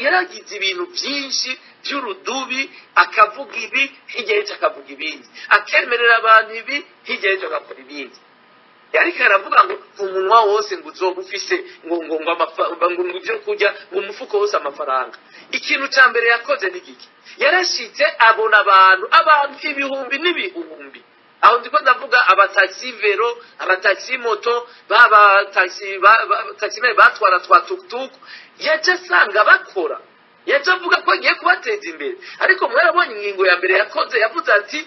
S2: yaragize ibintu byinshi by'urudubi akavuga ibi hirya y'icyo akavuga ibindi akemerera abantu ibi hirya y'icyo agakora ibindi yariko aravuga ngo umunwa wose ngo uzoba ufise ngo ibyo kurya ngo umufuko wose amafaranga ikintu ca mbere yakoze n'igiki yarashitse abona abantu ibihumbi n'ibihumbi aho ndiko ndavuga abataxi vero abataxi moto taxi batwara twa tuk yaje sanga bakora yaje avuga ko agiye kubateza imbere ariko mwarabonye ingingo ya mbere yakoze yavuze ati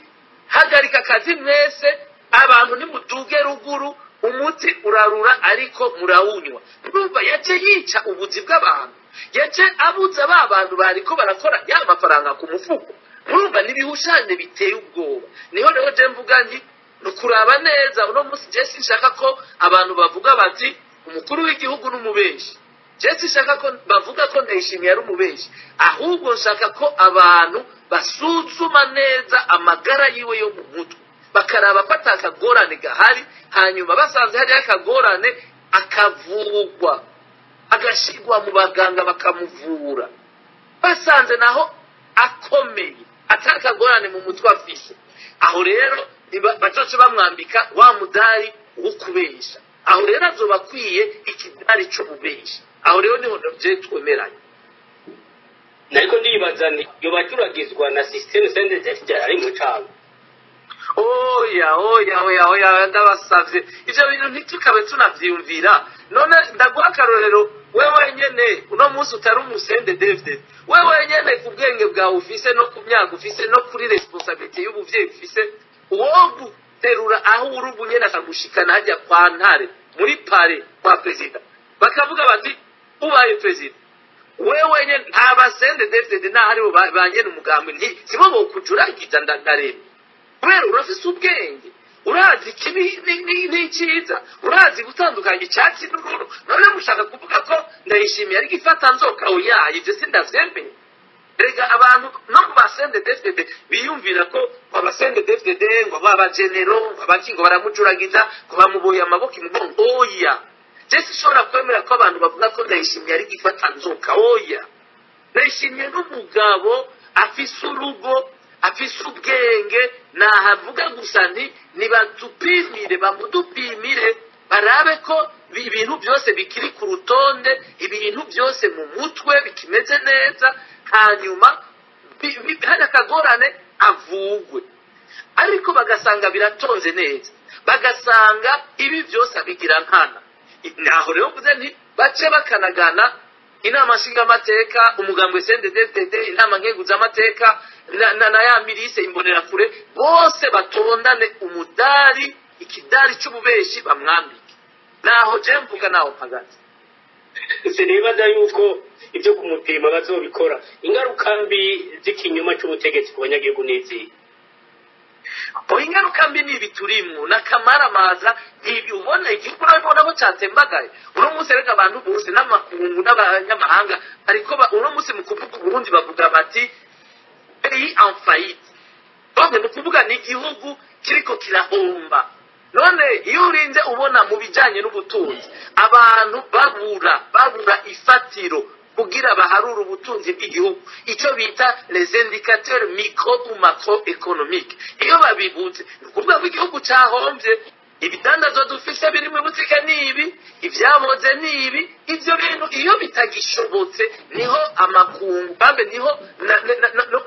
S2: hagarika akazi mwese abantu nimuduge ruguru umuti urarura ariko murawunywa urumva yaje yica ubuzi bw'abantu yaje abuza abantu bariko barakora ya mafaranga ku mufuko urumva nibihushane biteye ubwoba niho rero je mvuga nti nukuraba neza uno munsi je sinshaka ko abantu bavuga bati umukuru w'igihugu n'umubeshi je sinshaka ko bavuga ko Ndayishimiye ari umubeshi ahubwo nshaka ko abantu basuzuma neza amagara yiwe yo mu mutwe bakaraba ko atakagorane gahari hanyuma basanze hari akagorane akavugwa agashigwa mu baganga bakamuvura basanze naho akomeye atakagorane mu mutwe afise aho rero bacoce bamwambika wa mudari wo kubesha aho rero azobakwiye ikidari cyo kubesha aho rero niho navye twemeranye
S1: nariko ndibaza ni yo baturagizwa na system sende ari mu cabo
S2: oya ndabasavye ivyo bintu ntitukabe tunavyiyumvira none ndaguha akarorero wewe nyene uno munsi utari umusende David wewe nyene ku bwenge bwawe ufise no ku myaka ufise no kuri responsabilité y'ubuvyeyi ufise uwo guterura aho urubu nyene akagushikana hajya kwa ntare muri pare kwa president bakavuga bati ubaye president wewe nyene abasende David na haribo banyene umugambi nti sibo bokujuragija ndareba kubera urafise ubwenge urazi kibi n'icyiza urazi gutandukanya icyatsi n'ubururu none mushaka kuvuga ko Ndayishimiye ari gifata nzoka oyaye ivyo sindavyemeye rega abantu no basende David biyumvira ko abasende David ngo baba genero abakingo baramujuragiza ko bamuboye amaboko imugongo oya je sishobora kwemera ko abantu bavuga ko Ndayishimiye ari gifata nzoka oya Ndayishimiye n'umugabo afise urugo afise ubwenge nahavuga gusa nti nibatupimire bamudupimire barabe ko ibintu byose bikiri ku rutonde ibintu byose mu mutwe bikimeze neza hanyuma hari akagorane avugwe ariko bagasanga biratonze neza bagasanga ibi byose abigira nkana naho rero mvuze nti bace bakanagana inama nshingamateka umugambwe CNDD-FDD inama nkenguzamateka na ya mirise imbonerakure bose batondane umudari ikidari cy'ububeshi bamwambike naho je mvuga naho mpagaze
S1: sinibaza yuko ibyo kumupima bazobikora ingaruka mbi z'ikinyoma cy'ubutegetsi ku banyagihugu n'izi
S2: ingaruka mbi nibi turimwo n'akamaramaza nibi ubona igihugu urabona ko cyatembagaye uno munsi reka abantu bose n'amakungu n'abanyamahanga ariko uno munsi mu kuvuga Burundi bavuga bati pays en faillite donc ni kuvuga ni igihugu kiriko kirahomba none iyo urinze ubona mu bijanye n'ubutunzi abantu babura ifatiro kugira baharura ubutunzi bw'igihugu icyo bita les indicateurs micro ou macroéconomiques iyo babibuze kuvuga ko igihugu cyahombye ibidandazo dufise biri mu butike nibi ibyaboze nibi ivyo bintu iyo bitagishobotse niho amakungu bambe niho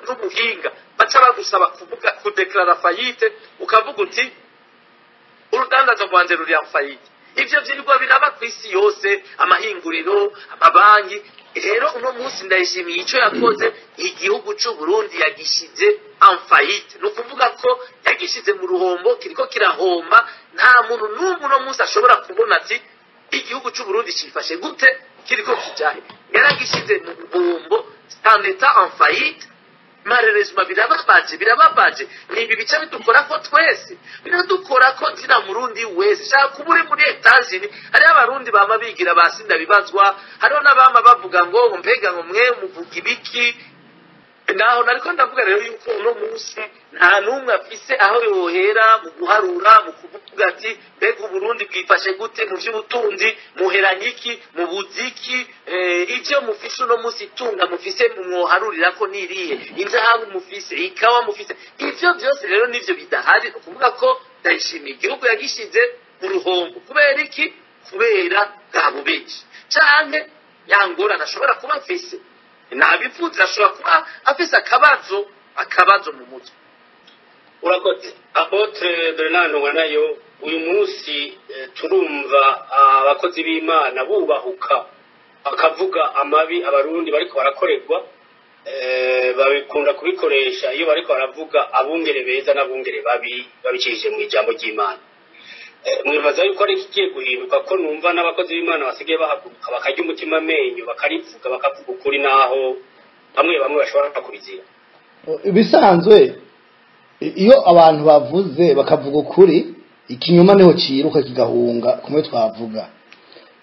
S2: n'ubuhinga baca bagusaba kuvuga kudeklara faillite ukavuga uti urudandazo rwanje ruri en faillite ivyo vyirwa biraba kw'isi yose amahinguriro amabanki rero uno munsi ndayishimiye icyo yakoze igihugu cy'u Burundi yagishize en faillite no kuvuga ko yagishize mu ruhombo kiriko kirahomba nta muntu n'umwe uno munsi ashobora kubona ati igihugu cy'u Burundi cifashe gute kiriko kijahe yaragishize mu ruhombo en état en faillite malheureusement birababaje nibi bica bidukora ko twese biradukora ko zina murundi wese shaka kuburi muri Etats-Unis ari abarundi bama bigira basinda bibazwa hariho n'abama bavuga ngo mbega ngo mwe muvuga ibiki naho nariko ndavuga rero yuko uno munsi nta numwe afise aho yohera mu guharura mu kuvuga ati mbega Burundi bwifashe gute mu by'ubutunzi muheranyiki mu buziki ivyo mufise uno munsi tunga mufise mwoharurira ko niriye inzahabu mufise ikawa mufise ivyo byose rero nivyo bidahari kuvuga ko ndayishimiye igihugu yagishize mu ruhombo kubera iki kubera gabubeji canke yangora nashobora kuba mfise nabifuza ashobora kuba afise akabazo mu mutwe
S1: urakoze Apotre Bernard Ntwanayo uyu munsi turumva abakozi b'Imana bubahuka bakavuga amabi abarundi bariko barakorerwa babikunda kubikoresha iyo bariko baravuga abungere beza n'abungere babi babicishije mu ijambo ry'Imana mwibaza yuko ari kigiye guhinduka ko numva n'abakozi b'Imana basigaye bahaguruka bakarya umutima amenyo bakarivuga bakavuga ukuri naho bamwe bashobora kubizira
S3: ibisanzwe iyo abantu bavuze bakavuga ukuri ikinyoma niho ciruka kigahunga kumwe twavuga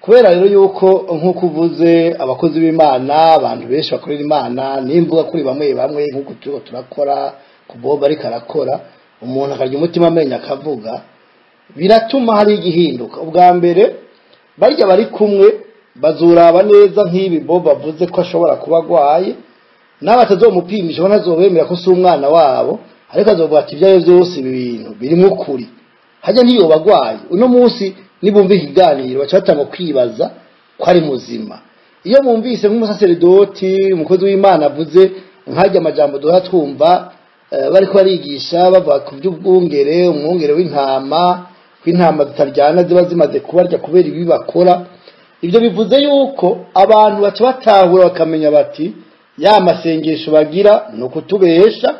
S3: kubera rero yuko nkuko uvuze abakozi b'Imana abantu benshi bakorera Imana nimvuga kuri bamwe nkuko turiko turakora kuboba ariko arakora umuntu akarya umutima amenyo akavuga biratuma hari igihinduka ubwa mbere barya bari kumwe bazuraba neza nk'ibi Bob bavuze ko ashobora kuba agwaye n'abatazomupimisha banazobemera ko si umwana wabo ariko azovuga ati ibyayo byose ibi bintu birimo ukuri hajya niyo bagwaye uno munsi nibumva ikiganiro baca batanga kwibaza ko ari muzima iyo bumvise nk'umusaseredoti umukozi w'Imana avuze nkajya amajambo duha twumva bariko barigisha bavuga ku by'ubwungere umwungere w'intama kw'intama zitaryana ziba zimaze kubarya kubera ibi bakora ibyo bivuze yuko abantu baca batahura bakamenya bati ya masengesho bagira no kutubesha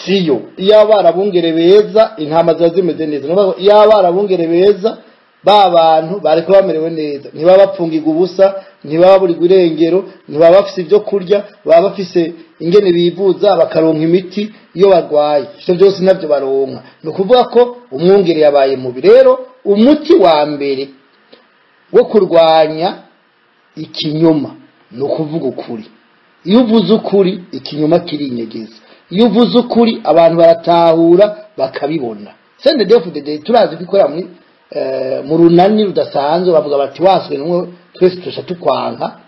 S3: siyo iyo barabungere beza intama ziba zimeze neza iyo barabungere beza ba bantu bariko bamerewe neza ntibaba bapfungirwa ubusa ntibaba burirwa irengero ntibaba bafise ibyo kurya baba bafise ingene bivuza bakaronka imiti iyo barwaye ivyo byose navyo baronka ni ukuvuga ko umwungere yabaye mubi rero umuti wa mbere wo kurwanya ikinyoma ni ukuvuga ukuri iyo uvuze ukuri ikinyoma kirinyegeza iyo uvuze ukuri abantu baratahura bakabibona CNDD-FDD turazi ko ikora mu runani rudasanzwe bavuga bati waswe numwe twese tushatu kwanka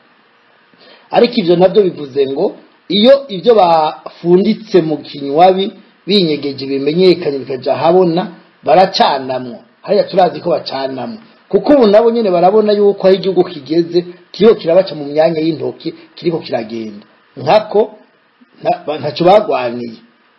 S3: ariko ivyo navyo bivuze ngo iyo ivyo bafunditse mu kinywabi binyegeje bimenyekanye bikaja habona baracanamwo hariya turazi ko bacanamwo kuko ubu nabo nyene barabona yuko aho igihugu kigeze kiyo kirabaca mu myanya y'intoki kiriko kiragenda nkako ntaco bagwaniye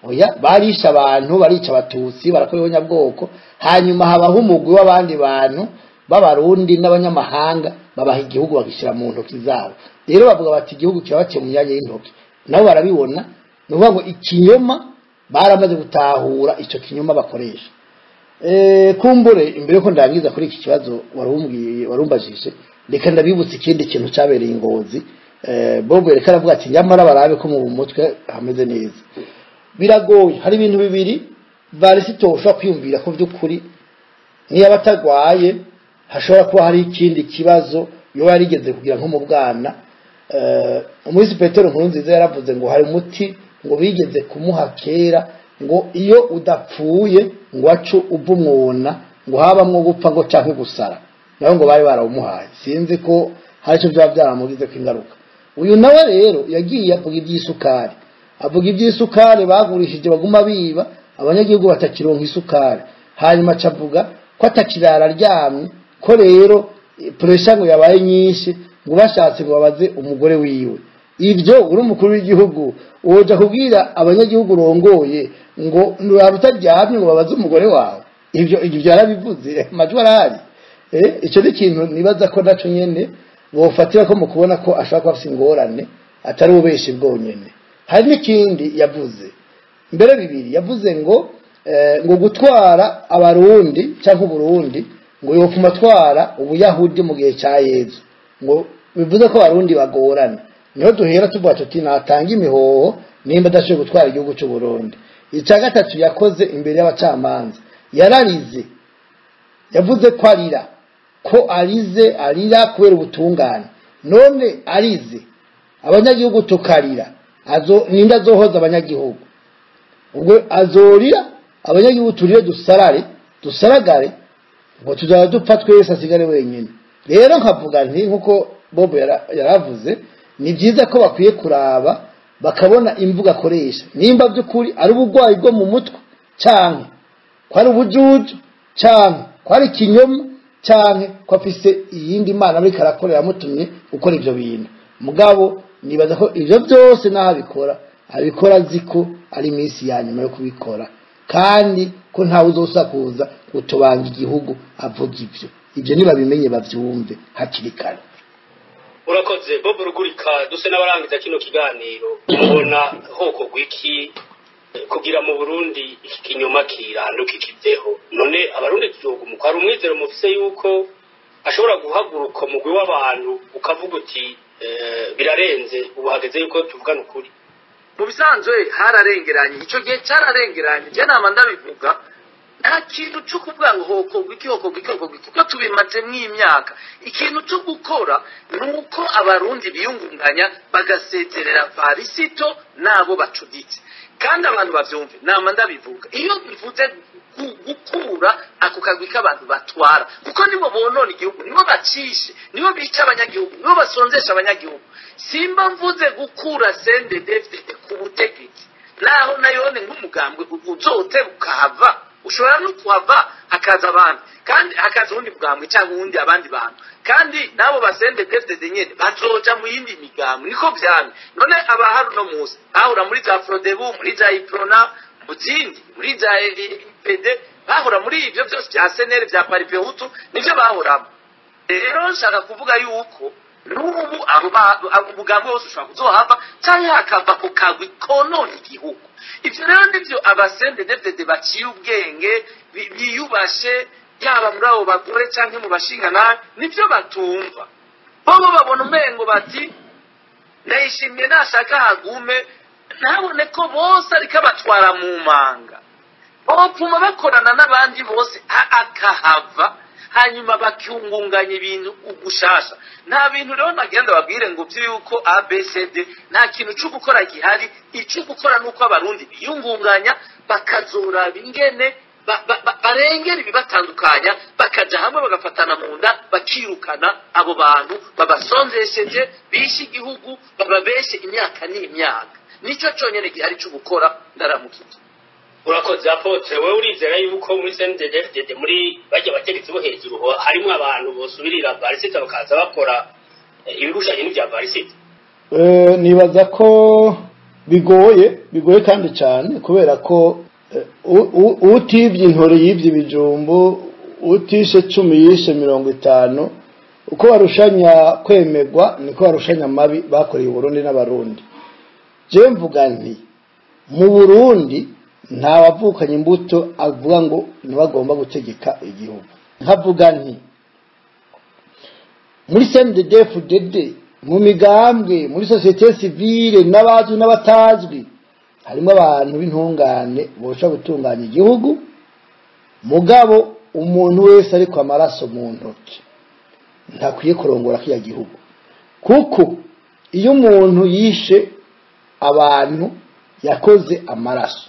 S3: oya barisha abantu barica abatutsi barakora abanyabwoko hanyuma habaho umugwi w'abandi bantu b'abarundi n'abanyamahanga babaha igihugu bagishyira mu ntoki zabo rero bavuga bati igihugu kirabaciye mu myanya y'intoki nabo barabibona ni ukuvuga ngo ikinyoma baramaze gutahura icyo kinyoma bakoresha kumbure imbere ko ndangiza kuri iki kibazo warumbajije reka ndabibutse ikindi kintu cyabereye Ingozi Bobo reka aravuga ati nyamara barabe ko mu mutwe hameze neza biragoye hari ibintu bibiri Varisito ushobora kwiyumvira ko by'ukuri niyo batagwaye hashobora kuba hari ikindi kibazo yo yarigeze kugira nko mu bwana umwisi Petero Nkurunziza yaravuze ngo hari umuti ngo bigeze kumuha kera ngo iyo udapfuye ngo acu ubumwona ngo habamwo gupfa ngo canke gusara naho ngo bari barawumuhaye sinzi ko hari cyo byaba byaramugize ko ingaruka uyu nawe rero yagiye avuga iby'isukari avuga iby'isukari bagurishije baguma biba abanyagihugu batakironka isukari hanyuma acavuga ko atakirara ryamye ko rero pressure ngo yabaye nyinshi ngo bashatse ngo babaze umugore wiwe ibyo uri umukuru w'igihugu woja kubwira abanyagihugu rongoye ngo nurarutajyamye ngo babaze umugore wawe ibyo byarabivuze majwi arahari icyo ni ikintu nibaza ko naco nyene bofatira ko mu kubona ko ashaka ko afite ingorane atari ubeshi bwonyene hari n'ikindi yavuze mbere bibiri yavuze ngo gutwara abarundi cyangwa Burundi ngo yopfuma twara ubuyahudi mu gihe cya Yezu ngo bivuze ko abarundi bagorana niho duhera tuvuga tuti natanga imihoho nimba adashoboye gutwara igihugu cy'u Burundi icya gatatu yakoze imbere y'abacamanza yararize yavuze ko arira kubera ubutungane none arize abanyagihugu tukarira ninde azohoza abanyagihugu ubwo azorira abanyagihugu turire dusaragare ngo tuzaba dupfa twese asigare wenyine rero nkavuga nti nkuko Bobo yaravuze ni byiza ko bakwiye kuraba bakabona imvuga akoresha nimba by'ukuri ari ubugwayi bwo mu mutwe canke ko ari ubujuju canke ko ari kinyoma canke ko afise iyindi mana muri karakorera mutumye gukora ibyo bintu mugabo nibaza ko ibyo byose abikora ziko ari iminsi ya nyuma yo kubikora kandi ko ntawe uzosakuza gutobanga igihugu avuga ibyo nibabimenye bavyumve hakiri kare
S1: urakoze Bobo Rugurika duse n'abarangiza kino kiganiro ubona hoko gwiki kugira mu Burundi iki kinyoma kiranduka ikivyeho none abarundi tuzogumu kwa rumwizero mufise yuko ashobora guhaguruka umugwi w'abantu ukavuga uti birarenze ubu hageze yuko tuvugana ukuri
S2: mu bisanzwe hararengeranye icyo gihe cyararengeranye je nama ndabivuga nta kintu cyo kuvuga ngo hoko gwiki kuko tubimaze mw'imyaka ikintu cyo gukora nuko abarundi biyungunganya bagasezerera Varisito nabo bacuditse kandi abantu bavyumve nama ndabivuga iyo bivuze gukura ako kagwi k'abantu batwara kuko nibo bonona igihugu nibo bacishe nibo bica abanyagihugu nibo basonzesha abanyagihugu simba mvuze gukura CNDD-FDD ku butegetsi naho nayone nk'umugambwe uzote ukahava ushobora no kuhava hakaza abantu kandi hakaza undi mugambwe cyangwa undi abandi bantu kandi nabo basende defte nyene bazoja mu yindi migambwe niko byane none abaharu no musi ahura muri za Frodebu muri za Iprona muzindi muri za PD bahura muri ibyo byose bya SNL bya Paripehutu nivyo bahuramo rero nshaka kuvuga yuko n'ubu abo mugambwe wose ushobora kuzohava cyangwa hakava ku kagwi konona igihugu ivyo rero ndivyo abasende defte baciye ubwenge biyubashe yaba muri abo bagore cyangwa mu bashingana nivyo batumva bobo babona umengo bati ndayishimye nashaka hagume ntabone ko bose ariko batwara mu manga bopfuma bakorana n'abandi bose akahava hanyuma bakiungunganya ibintu ugushasha nta bintu rero nagenda babwire ngo byuko ABCD nta kintu cyo gukora gihari icyo gukora nuko abarundi biyungunganya bakazora bingene barengera ibibatandukanya bakaja hamwe bagafatana mu nda bakirukana abo bantu babasonzesheje bishi igihugu bababeshe imyaka n'imyaka nico cyonyene gihari cyo gukora ndaramukije
S1: urakoze Apotre wewe urizera yuko muri CNDD-FDD muri bajya bategetsi bo hejuru harimo abantu bosubirira Varisito bakaza bakora ibirushanye n'ibya Varisito
S3: nibaza ko bigoye kandi cyane kubera ko utibye intore yibye ibijumbu utishe 10 yishe 50 uko barushanya kwemegwa niko barushanya mabi bakoreye Burundi n'abarundi. Je mvuga nti mu Burundi nta wavukanye imbuto avuga ngo nibagomba gutegeka igihugu. Nkavuga nti muri CNDD-FDD mu migambwe muri societe civile n'abazwi n'abatazwi harimo abantu b'intungane bosha gutunganya igihugu, mugabo umuntu wese ariko amaraso mu ntoki ntakwiye kurongora kiya gihugu, kuko iyo umuntu yishe abantu yakoze amaraso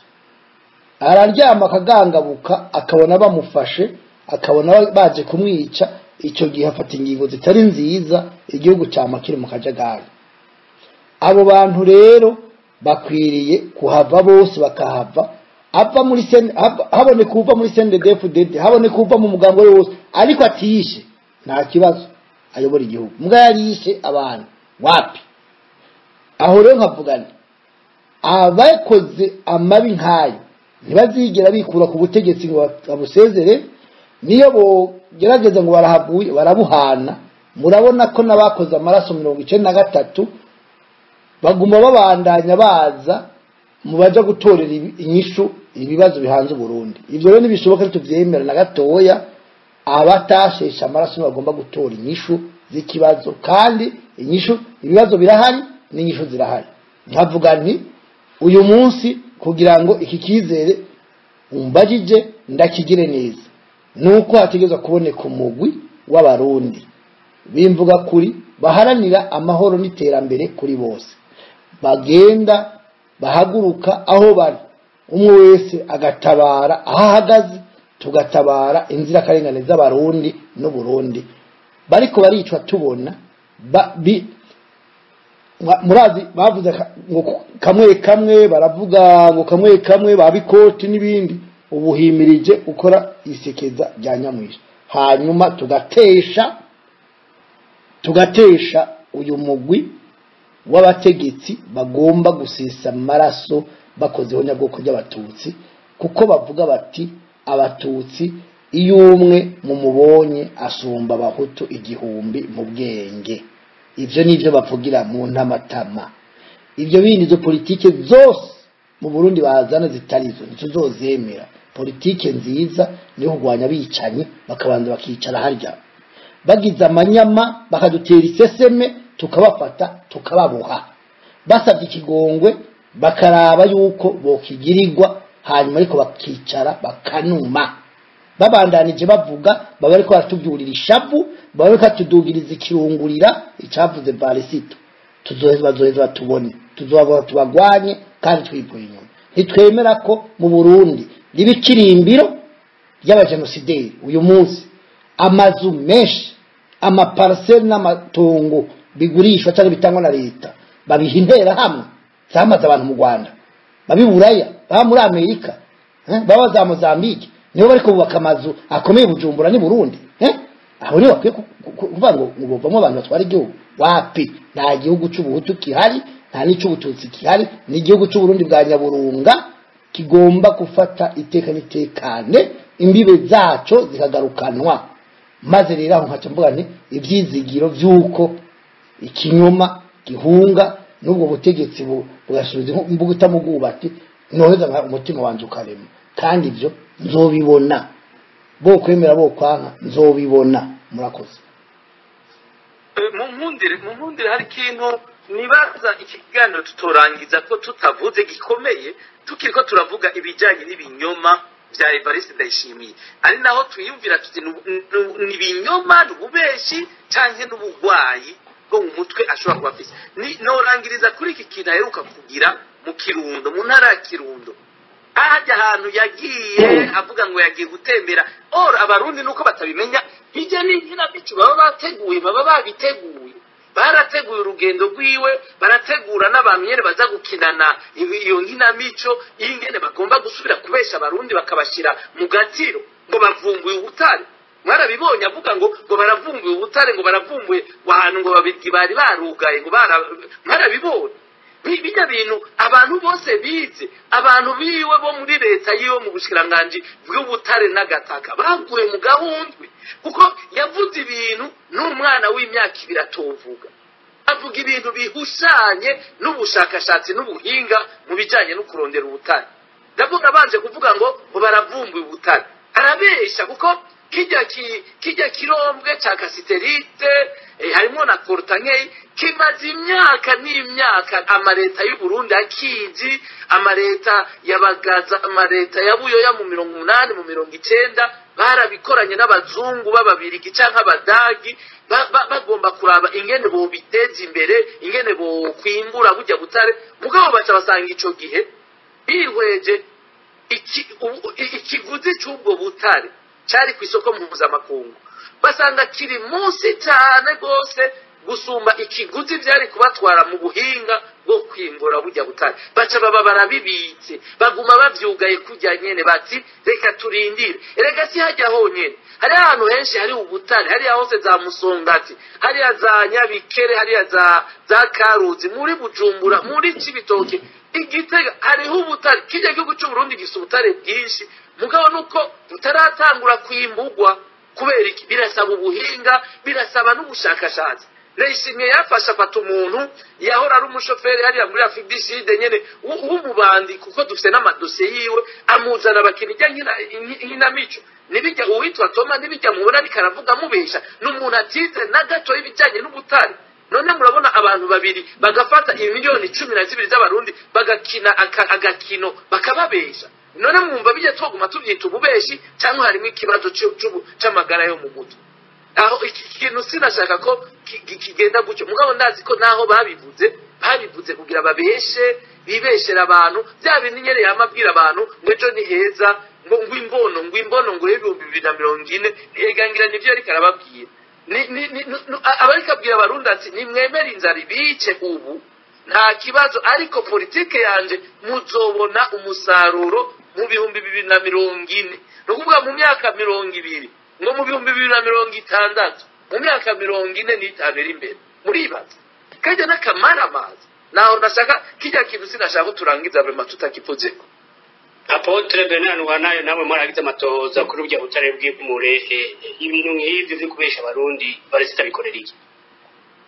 S3: araryama akagangabuka akabona bamufashe akabona baje kumwica, icyo gihe afata ingingo zitari nziza igihugu cyamakire mu kajagari. Abo bantu rero bakwiriye kuhava bose bakahava, ava muri habone kuva muri CNDD-FDD habone kuva mu mugambo wose, ariko atiyishe nta kibazo ayobora igihugu. Muga yarishe abantu wapi? Aho rero nkavugana abakoze amabi nkayo ntibazigera bikura ku butegetsi ngo abusezere, niyo bo gerageza ngo barahabuye barabuhana. Murabona ko nabakoze amaraso 93 baguma babandanya baza mubaja gutorera inyishu ibibazo bihanze Burundi. Ivyo rero nibishoboka tuvyemera na gatoya, abatashesha amaraso bagomba gutora inyishu z'ikibazo, kandi inyishu ibibazo birahari n'inyishu zirahari. Nkavuga nti uyu munsi kugira ngo iki kizere umbajije ndakigire neza nuko hategezwa kuboneka umugwi w'abarundi bimvuga kuri baharanira amahoro n'iterambere kuri bose, bagenda bahaguruka aho bari umwe wese agatabara ahagaze, tugatabara inzira karengane z'abarundi no Burundi bariko baricwa tubona murazi bavuze ngo kamwe baravuga ngo kamwe babikoti n'ibindi, ubuhimirije ukora isekeza rya Nyamwisha, hanyuma tugatesha uyu mugwi w'abategetsi bagomba gusesa amaraso bakozeho nyabwoko ry'abatutsi, kuko bavuga bati abatutsi iyo umwe mu mubonye asumba abahutu 1000 mu bwenge. Ivyo nivyo bavugira mu ntamatama. Ivyo bindi zo politike zose mu Burundi bazana zitarizo ntituzozemera. Politike nziza niyo kugwanya bicanye bakabanza bakicara harya bagize amanyama bakadutera iseseme tukabafata tukababuha, basabye ikigongwe bakaraba yuko bokigirirwa, hanyuma ariko bakicara bakanuma. Babandanije bavuga baba ariko batubyurira ishavu, baba ariko tudugiriza ikirungurira icyavuze Varisito. Tuzoheza tubone tuzoba tubagwanye kandi twivuye inyuma. Ntitwemera ko mu Burundi libikirimbiro y'abajenosideri. Uyu munsi amazu menshi amaparcelle n'amatongo bigurishwa cyangwa bitangwa na leta babihintera hamwe zamaze abantu mu Rwanda, babiburaya ba muri Amerika, baba za Mozambique, niho bariko bubaka amazu akomeye Bujumbura ni Burundi. Aho rero bakwiye kuvuga ngo bovamo abantu batwara igihugu. Wapi? Nta gihugu cy'ubuhutu kihari, nta n'ic'ubututsi kihari, ni igihugu cy'u Burundi bwa Nyaburunga kigomba gufata iteka nitekane imbibe zaco zikagarukanwa. Maze rero aho nkaca mvuga nti ivyizigiro vyuko ikinyoma gihunga n'ubwo butegetsi bugasubiza imbuguta mu bwubati noheza umutima wanje ukarema, kandi ivyo nzobibona bo kwemera bo kwanka nzobibona. Murakoze.
S2: mu nkundire hari ikintu nibaza ikiganiro tutorangiza ko tutavuze gikomeye, tukiriko turavuga ibijyanye n'ibinyoma bya Evariste Ndayishimiye, ari naho twiyumvira tuti nibinyoma n'ububeshi canke n'ubugwayi bwo mu mutwe ashobora kuba afise. Norangiriza kuri iki kintu aheruka kugira mu Kirundo, mu ntara ya Kirundo, ahajya ahantu yagiye avuga ngo yagiye gutembera. Abarundi nuko batabimenya, hirya n'inkinamico baba bateguye, baba babiteguye, barateguye urugendo rwiwe, barategura n'abantu nyene baza gukinana iyo nkinamico y'ingene bagomba gusubira kubesha abarundi bakabashira mu gatiro ngo bavumbuye ubutare. Mwarabibonye avuga ngo baravumbuye ubutare, ngo baravumbuye ahantu ngo babiryi bari barugaye, ngo mwarabibonye bijya bintu abantu bose bize abantu biwe bo muri leta yiwe mu bushikiranganje bw'ubutare n'agataka baguye mu gahundwe kuko yavuze ibintu n'umwana w'imyaka 2 atovuga avuga ibintu bihushanye n'ubushakashatsi n'ubuhinga mu bijanye no kurondera ubutare ndavuga banje kuvuga ngo baravumbuye ubutare arabesha kuko kijya kirombwe ca kasiterite harimo na kortanyei kimaze imyaka n'imyaka amareta y'u Burundi akizi amareta yabagaza amareta yabuyoya mu 80 mu 90 barabikoranye n'abazungu bababiriki canka abadagi bagomba kuraba ingene bo biteza imbere ingene bo kwimbura bujya butare mugabo baca basanga ico gihe bihweje ikiguzi cy'ubwo butare cyari ku isoko mpuzamakungu basanga kiri munsi cyane gose gusumba ikiguzi byari kubatwara mu buhinga bwo kwimbura bujya butare baca baba barabibitse baguma bavyugaye kujya nyene bati reka turindire erega si hajya honyene hari ahantu henshi hari ubutare hari hose za Musongati hari za Nyabikere hari za Karuzi muri Bujumbura muri Cibitoke Igitega hariho ubutare kijya gihugu cy'u Burundi gisa ubutare bwinshi mugabo nuko butaratangura kwimbugwa kubera iki birasaba ubuhinga birasaba n'ubushakashatsi Reyishimye yafasha fata umuntu yahora ari umushoferi hariya muri Afrique du Sud nyene w'umubandi kuko dufite n'amadosiye yiwe amuzana bakinijya nk'inamico nibijya uwitwa Toma nibijya mubona bikaravuga mubesha n'umuntu atize na gato y'ibijyanye n'ubutare none murabona abantu babiri bagafata miliyoni 12 z'abarundi bagakina agakino bakababesha none mwumva bijya twoguma tubyita ububeshi cyangwa harimo ikibazo c'amagara yo mu mutwe aho ikintu sinashaka ko kigenda gutyo mugabo ndazi ko naho babivuze kugira babeshe bibeshera abantu bya bintu nyene yamabwira abantu ngo ejo ni heza ngo imbono ngo 2040 yegangira nivyo ariko arababwira abariko abwira abarundi ati nimwemera inzara ibice ubu nta kibazo ariko politike yanje muzobona umusaruro mu 2040 no kuvuga mu myaka 20 ngo mu 2060 mu myaka 45 imbere muribaza kaje nakamara amazi naho ndashaka kijya kintu sinashaka turangiza bema tutakipozeko
S1: Apotre Bernard Wanayo namwe mwaragize amatohoza kuri ubya butare bw'Imurehe ibintu nk'ivyo byo kubesha abarundi barisita bikorera iki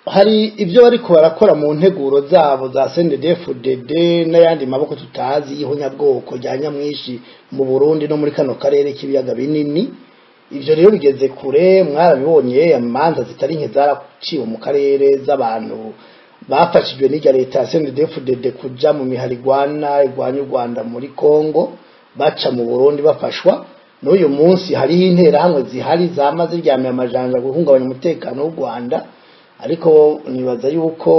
S3: hari ibyo bariko barakora mu nteguro zabo za CNDD-FDD n'ayandi maboko tutazi y'ihonyabwoko rya nyamwishi mu Burundi no muri kano karere k'ibiyaga binini ivyo rero bigeze kure mwarabibonye amanza zitari nke zaraciwe mu karere z'abantu bafashijwe n'ijya leta ya CNDD-FDD kuja mu miharigwana igwanya u Rwanda muri Kongo baca mu Burundi bafashwa n'uyu munsi hariho intera hamwe zihari zamaze ryamye amajanja guhungabanya umutekano w'u Rwanda ariko nibaza yuko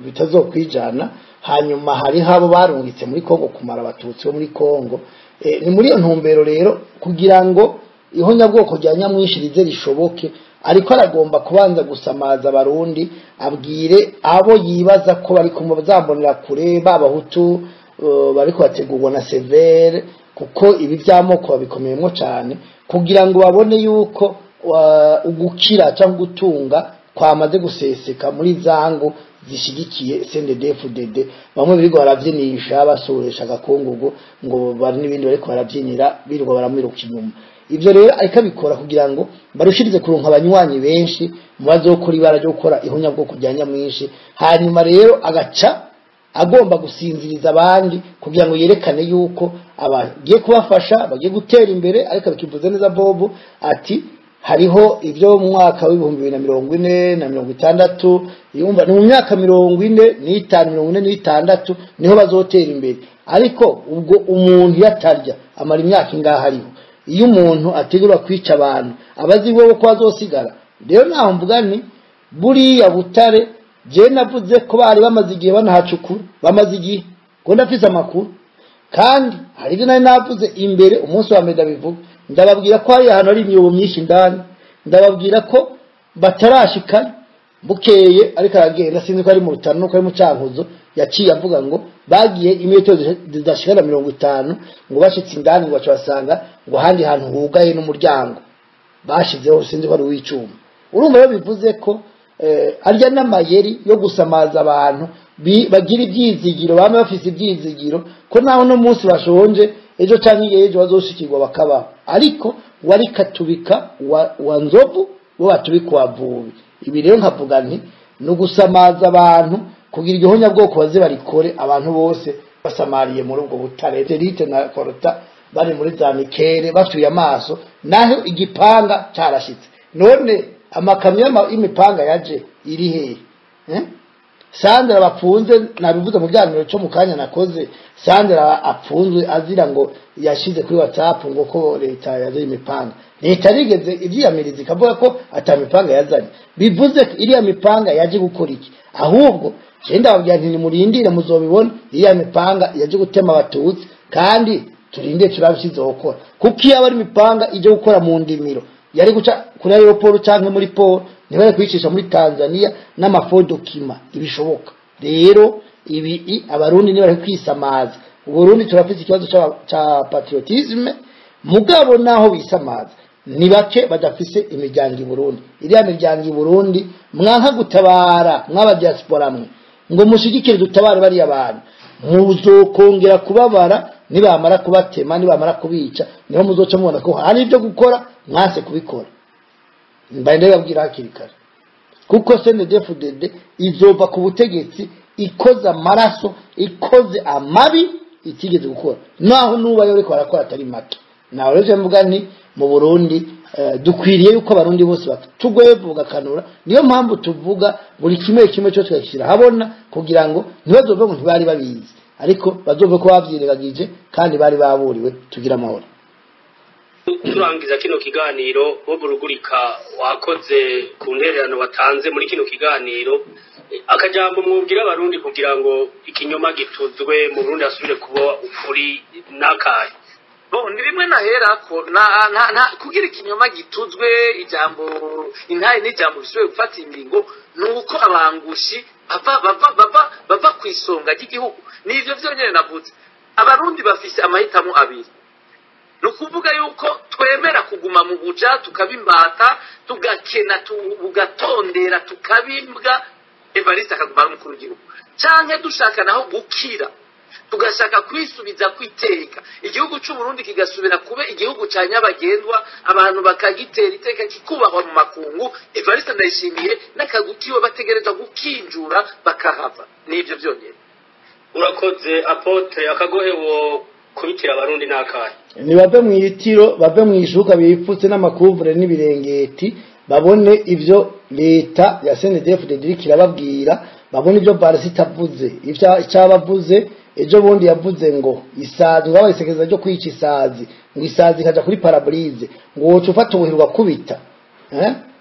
S3: bitazokwijana hanyuma hari habo barungitse muri Kongo kumara abatutsi bo muri Kongo ni muri iyo ntumbero rero kugira ngo ihonyabwoko rya nyamwishi rize rishoboke ariko aragomba kubanza gusamaza abarundi abwire abo yibaza ko bari kumuzambonera kure babahutu bariko bategurwa na Severe kuko ibi byamoko babikomeyemo cyane kugira ngo babone yuko ugukira cyangwa gutunga kwamaze guseseka muri zango zishigikiye CNDD-FDD bamwe birirwa baravyinisha basoresha agakungugu ngo bari n'ibindi bariko baravyinira birirwa baramwiruka inyuma ivyo rero ariko bikora kugira ngo barushirize kuronka abanywanyi benshi mubazokora ibara ryo gukora ihonyabwoko rya nyamwishi hanyuma rero agaca agomba gusinziriza abandi kugira ngo yerekane yuko abagiye kubafasha bagiye gutera imbere ariko bikivuze neza Bobo ati hariho ibyo mu mwaka w'2040 na 60 yumva ni mu myaka 45 niho bazotera imbere ariko ubwo umuntu yatarya amara imyaka ingaha hariho iyo umuntu ategura kwica abantu abazi wowe ko azosigara rero naho mvuga ni buriya butare je navuze ko bari bamaze igihe banahacukura bamaze igihe ko ndafise amakuru kandi hari ibyo nari navuze imbere umunsi wa mbere bivuga ndababwira ko hari ahantu ari imyobo myinshi ndani ndababwira ko batarashikana bukeye ariko aragenda sinzi ko ari mu rutano nuko ari mu Cankuzo yaciye avuga ngo bagiye imetero zidashikana 50 ngo bashitse indani ngo baca basanga ngo handi hantu hugaye n'umuryango bashizeho sinzi ko ari w'icuma urumva yo bivuze ko arya n'amayeri yo gusamaza abantu bagira ibyizigiro bamwe bafise ibyizigiro ko naho no munsi bashonje ejo canke ejo bazoshikirwa bakabaho ariko wari katubika wa nzovu bo batubika wavubi ibi rero nkavuga nti no gusamaza abantu kugira igihonya bwoko baze barikore abantu bose basamariye muri ubwo butare Derite na Korota bari muri za Mikere batuye amaso naho igipanga carashitse none amakamyo y'imipanga yaje iri hehe Sandra bapfunze nabivuze mu byaniro cyo mu kanya nakoze Sandra apfunzwe azira ngo yashize kuri WhatsApp ngo ko leta yaje imipanga leta rigeze ivyiyamiriza ikavuga ko atamipanga yazanye bivuze iriya mipanga yaje gukora iki ahubwo cyenda babwira nti murindire muzobibona iriya mipanga yaje gutema abatutsi kandi turinde turabishize gukora kuko iyo abari mipanga ije gukora mu ndimiro yari guca kuri aeroport canke muri port nibare kwicisha muri Tanzania n'amafodokima ibishoboka rero ibi abarundi ni bari kwisamaza uburundi turafite ikibazo cha patriotisme mugabo naho bisamaza ni bake badafise imiryango y'Uburundi iriya miryango y'Uburundi mwanka gutabara mwaba diaspora mwe ngo mushigikire dutabare bari abantu muzokongera kubabara nibamara kubatema nibamara kubica niho muzoca mubona ko hari ibyo gukora mwase kubikora mbande babwira hakirikara kuko CNDD-FDD izova ku butegetsi ikoza amaraso ikoze amabi itigeze gukora naho nuba yo reko barakora atari make naho rero mvuga nti mu Burundi dukwiriye yuko abarundi bose batugwevuga kanura niyo mpamvu tuvuga buri kimwe cyo twakishira habona kugira ngo ntibazove ngo ntibari babizi ariko bazove ko bavyirengagije kandi bari baburiwe tugira amahoro
S1: turangiza kino kiganiro bo burugurika wakoze ku ntererano watanze muri kino kiganiro akajambo mwubwira abarundi kugira ngo ikinyoma gituzwe mu Burundi asubire kuba ukuri nakaye
S2: bo ni bimwe naherako na kugira ikinyoma gituzwe ijambo intaye n'ijambo bisubire gufata ingingo nuko abangushi bava kwisonga ry'igihugu nivyo vyonyene navuze abarundi bafise amahitamo abiri nukuvuga yuko twemera kuguma mu buja tukabimbata tugakena tugatondera tukabimbwa Evariste akaguma mukuru w'igihugu canke dushaka naho gukira tugashaka kwisubiza kwiteka igihugu cy'u Burundi kigasubira kube igihugu ca nyabagendwa abantu bakagitera iteka kikubahwa mu makungu Evariste ndayishimiye n'akagutiwe bategereza gukinjura bakahava nivyo byonyene
S1: urakoze apotre akagohe wo kubitira abarundi nakaye
S3: ni bave mu yitiro bave mu ishuka bipfutse n'amakuvure n'ibirengeti babone ivyo leta ya CNDD-FDD kirababwira babone ivyo Barisi tavuze icyabavuze ejo bundi yavuze ngo isazi ngo abayisekeza ryo kwica isazi ngo isazi kaja kuri parabrise ngo wocu ufata ubuhirwa kubita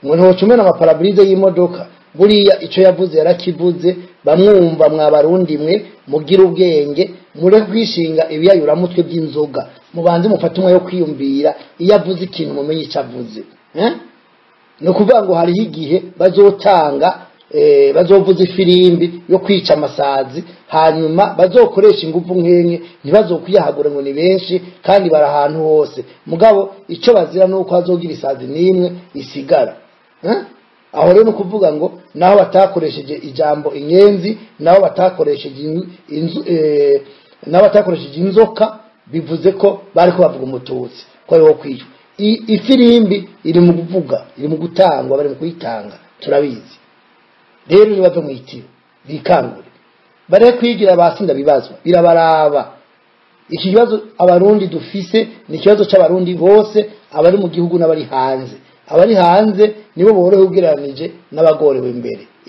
S3: ngo ntocumena amaparabrise y'imodoka buriya ico yavuze yarakivuze bamwumva mwabarundi mwe mugira ubwenge mure kwishinga ibiyayura mutwe by'inzoga mubanze mufata umwe yo kwiyumvira iyo avuze ikintu mumenye icavuze no kuvuga ngo hari igihe bazotanga bazovuza ifirimbi yo kwica amasazi hanyuma bazokoresha ingufu nkenke ntibazokuyahagura ngo ni benshi kandi bari ahantu hose mugabo ico bazira nuko azogira isazi nimwe isigara aho rero kuvuga ngo naho batakoresheje ijambo inyenzi naho batakoresheje inzoka bivuze ko bari ko bavuga umututsi ko ari wo kwicwa ifirimbi iri mu kuvuga iri mu gutangwa bari mu kuyitanga turabizi rero nibaze mu itiro bikangure bare kwigira basinda bibazwa birabaraba iki kibazo abarundi dufise ni kibazo c'abarundi bose abari mu gihugu n'abari hanze nibo borohe ugereranije n'abagorewe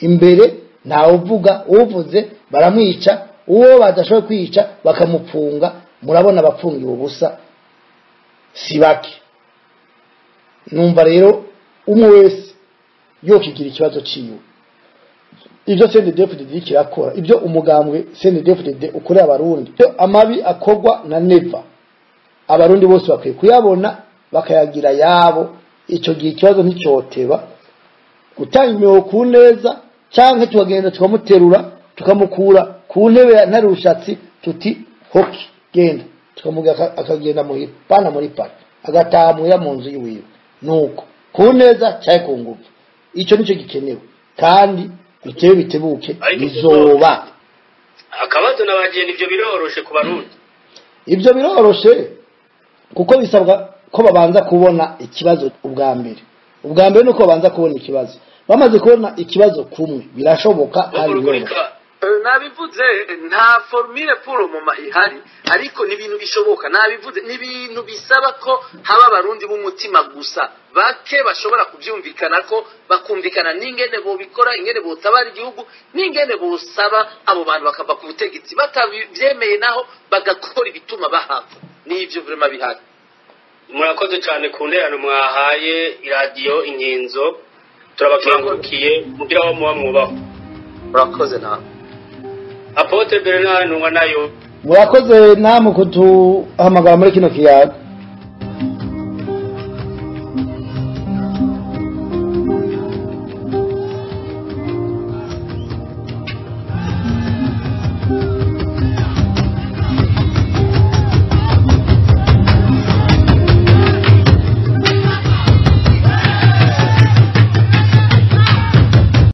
S3: imbere nta uvuga uvuze baramwica uwo badashoboye kwica bakamupfunga murabona abapfungiwe ubusa sibake numva rero umwe wese yokigira ikibazo ciwe ibyo CNDD-FDD kirakora ibyo umugambwe CNDD-FDD ukorera abarundi byo amabi akogwa na neva abarundi bose bakwiye kuyabona bakayagira yabo ico gihe ikibazo nticyoteba gutanga imyobo ku neza canke tugenda tukamuterura tukamukura ku ntebe ntari rushatsi tuti hoki genda tukamuga akagenda muhira bana muri park agatamuya mu nzu yiwe nuko ku neza cyaye ku ngufu ico nico gikenewe kandi bitewe bitebuke bizoba
S1: akabazo nabagiye nivyo biroroshe ku barundi
S3: ibyo biroroshe kuko bisabwa ko babanza kubona ikibazo ubwa mbere nuko babanza kubona ikibazo bamaze kubona ikibazo kumwe birashoboka kandi biroroshye
S2: nabivuze nta formule pour mu ihari ariko nibintu bishoboka nabivuze nibintu bisaba ko haba abarundi b'umutima gusa bake bashobora kubyumvikana ko bakumvikana n'ingene bo bikora ingene bo tabara igihugu n'ingene bo saba abo bantu bakava ku butegetsi batabyemeye naho bagakora ibituma bahava n'ivyo vraiment bihari.
S1: Murakoze cyane ku nterano mwahaye iradiyo Inkinzo turabakengurukiye mugira aho muba mwubaho.
S2: Murakoze nawe
S1: Apotre Bernard Ntungwa nayo
S3: murakoze namwe kutuhamagara muri kino kiyaga.